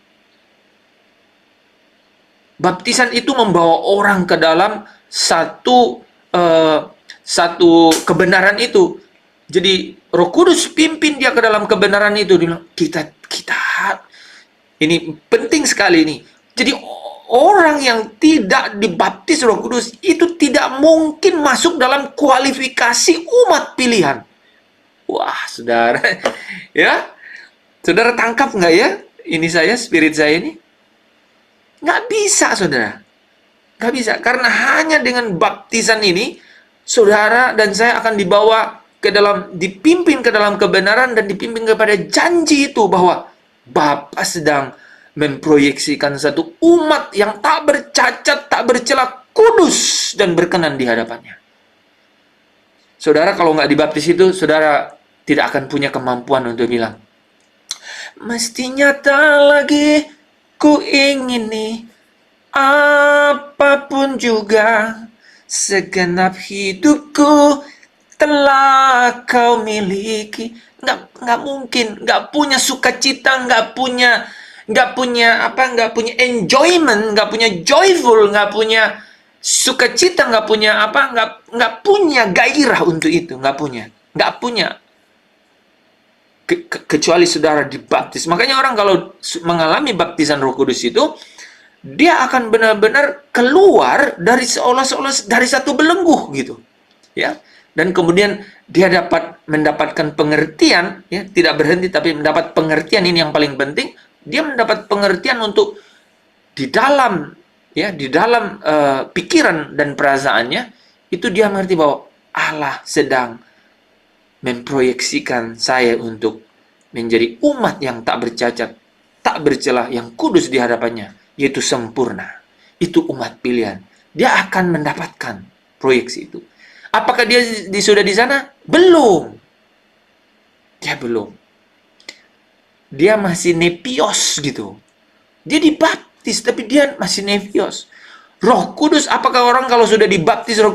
Speaker 2: Baptisan itu membawa orang ke dalam satu kebenaran itu. Jadi Roh Kudus pimpin dia ke dalam kebenaran itu. Dia bilang, kita ini penting sekali ini. Jadi orang yang tidak dibaptis Roh Kudus itu tidak mungkin masuk dalam kualifikasi umat pilihan. Wah, saudara, ya, saudara tangkap nggak ya? Ini spirit saya ini. Nggak bisa, saudara. Nggak bisa. Karena hanya dengan baptisan ini, saudara dan saya akan dipimpin ke dalam kebenaran dan dipimpin kepada janji itu bahwa Bapa sedang memproyeksikan satu umat yang tak bercacat, tak bercela, kudus dan berkenan di hadapannya. Saudara kalau nggak dibaptis itu, saudara tidak akan punya kemampuan untuk bilang, mestinya tak lagi ku ingini apapun juga, segenap hidupku telah kau miliki. Nggak mungkin, nggak punya sukacita, nggak punya enjoyment, nggak punya joyful, nggak punya sukacita, nggak punya gairah untuk itu, nggak punya. Kecuali saudara dibaptis. Makanya orang kalau mengalami baptisan Roh Kudus itu, dia akan benar-benar keluar dari seolah-olah dari satu belenggu gitu, ya. Dan kemudian dia mendapatkan pengertian, ya, tidak berhenti tapi mendapat pengertian. Ini yang paling penting. Dia mendapat pengertian untuk di dalam pikiran dan perasaannya itu dia mengerti bahwa Allah sedang memproyeksikan saya untuk menjadi umat yang tak bercacat, tak bercelah, yang kudus di hadapannya, yaitu sempurna. Itu umat pilihan. Dia akan mendapatkan proyeksi itu. Apakah dia sudah di sana? Belum. Dia belum. dia masih nepios gitu. Dia dibaptis, tapi dia masih nepios. Roh Kudus, apakah orang kalau sudah dibaptis Roh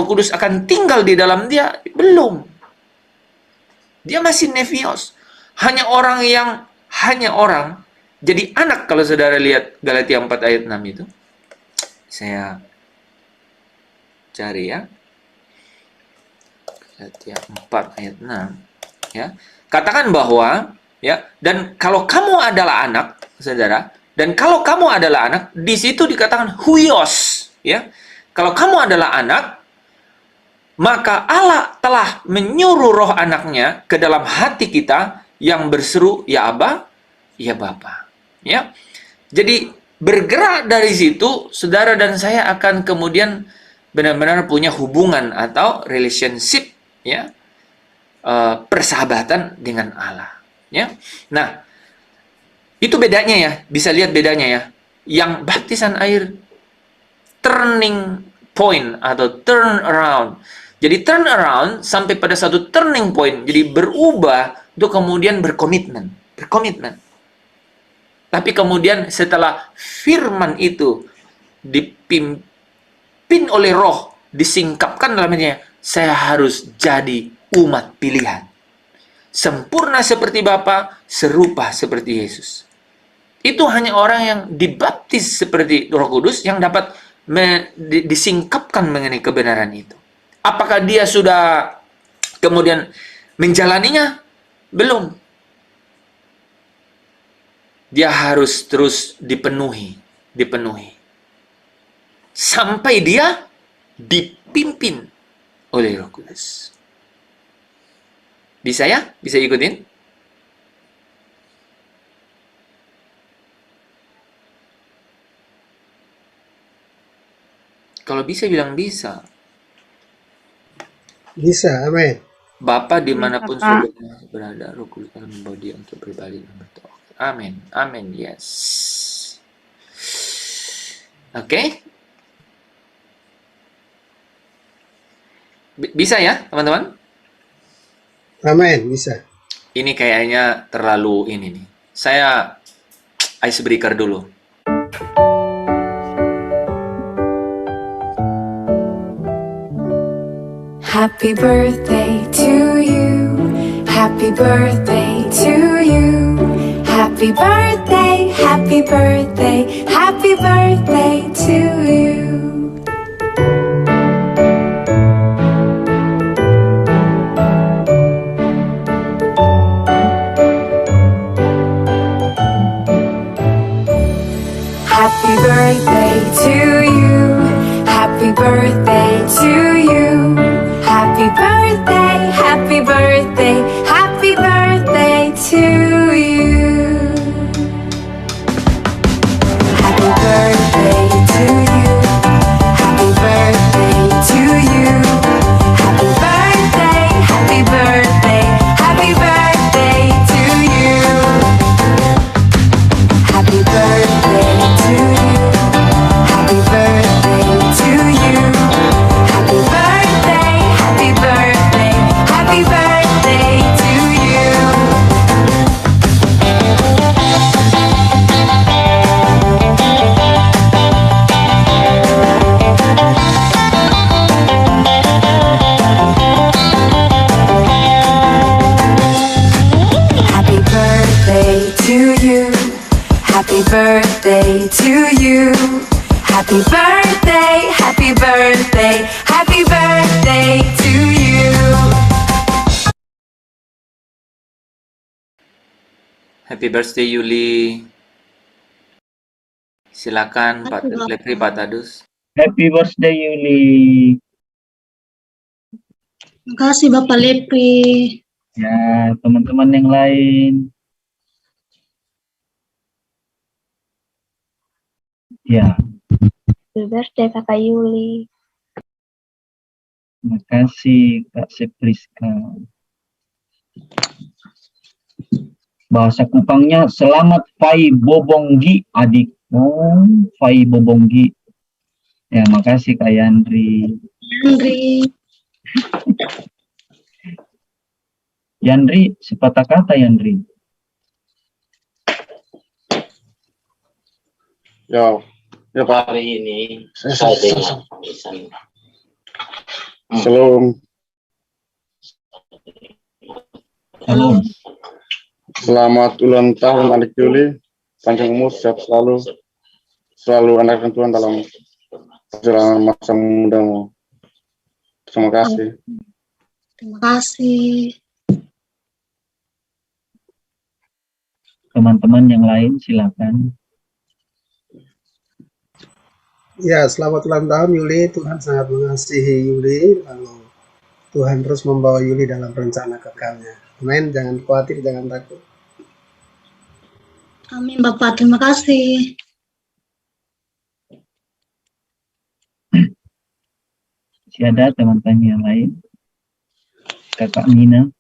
Speaker 2: Kudus akan tinggal di dalam dia? Belum. Dia masih nepios. Hanya orang jadi anak, kalau saudara lihat Galatia 4 ayat 6 itu. Saya cari ya. Galatia 4 ayat 6 ya. Katakan bahwa ya, dan kalau kamu adalah anak, saudara, dan kalau kamu adalah anak, di situ dikatakan huios, ya. Kalau kamu adalah anak, maka Allah telah menyuruh roh anaknya ke dalam hati kita yang berseru, ya Aba, ya Bapa. Ya. Jadi bergerak dari situ, saudara dan saya akan kemudian benar-benar punya hubungan atau relationship, ya, persahabatan dengan Allah. Ya. Nah, itu bedanya ya, bisa lihat bedanya ya. Yang baptisan air turning point atau turn around. Jadi turn around sampai pada satu turning point, jadi berubah untuk kemudian berkomitmen. Tapi kemudian setelah firman itu dipimpin oleh roh, disingkapkan dalamnya, saya harus jadi umat pilihan. Sempurna seperti Bapa, serupa seperti Yesus. Itu hanya orang yang dibaptis seperti Roh Kudus yang dapat disingkapkan mengenai kebenaran itu. Apakah dia sudah kemudian menjalaninya? Belum. Dia harus terus dipenuhi. Sampai dia dipimpin oleh Roh Kudus. Bisa ya? Bisa ikutin? Kalau bisa bilang bisa.
Speaker 4: Bisa, amin.
Speaker 2: Bapa dimanapun
Speaker 1: Bisa, Kak.
Speaker 2: saudara berada, Roh Kudus akan membawa dia untuk berbalik dan berdoa. Amin. Amin. Yes. Oke. Bisa ya, teman-teman?
Speaker 4: Amin, bisa.
Speaker 2: Ini kayaknya terlalu ini nih. Saya icebreaker dulu.
Speaker 8: Happy birthday to you. Happy birthday to you. Happy birthday, happy birthday, happy birthday to you. Happy birthday to you. Happy birthday to you. Happy birthday, happy birthday, happy birthday to you. Happy birthday to you. Happy birthday to you. Happy birthday, happy birthday, happy birthday to you. Happy birthday to you. Happy birthday to you. Happy birthday, happy birthday, happy birthday to you. Happy birthday to you. Happy birthday to you. Happy birthday, happy birthday, happy birthday to you.
Speaker 2: Happy birthday Yuli. Silakan Pak Lepri, Pak Tadus.
Speaker 3: Happy birthday Yuli.
Speaker 9: Terima kasih Bapak Lepri.
Speaker 3: Ya, teman-teman yang lain. Ya,
Speaker 6: Happy birthday Kakak Yuli.
Speaker 3: terima kasih Kak Sepriska. Bahasa Kupangnya selamat Fai Bobonggi adik. Oh, Fai Bobonggi. Ya, makasih Kak Yandri.
Speaker 9: Andri.
Speaker 3: Yandri, sepatah kata Yandri.
Speaker 10: Ya, ya Pak.
Speaker 11: Hari ini
Speaker 10: Saya
Speaker 11: saya
Speaker 10: salah.
Speaker 11: dengar tangisan.
Speaker 10: Shalom.
Speaker 3: Salam.
Speaker 10: Selamat ulang tahun adik Yuli. Panjang umur, sehat selalu. Selalu andalkan Tuhan dalam perjalanan masa mudamu. Terima kasih.
Speaker 9: Terima kasih.
Speaker 3: Teman-teman yang lain silakan.
Speaker 4: Ya, selamat ulang tahun Yuli. Tuhan sangat mengasihi Yuli. Lalu Tuhan terus membawa Yuli dalam rencana kekalnya. Amin. Jangan khawatir, jangan takut.
Speaker 9: Amin Bapak, terima kasih.
Speaker 3: Masih ada teman-teman yang lain? Kakak Nina.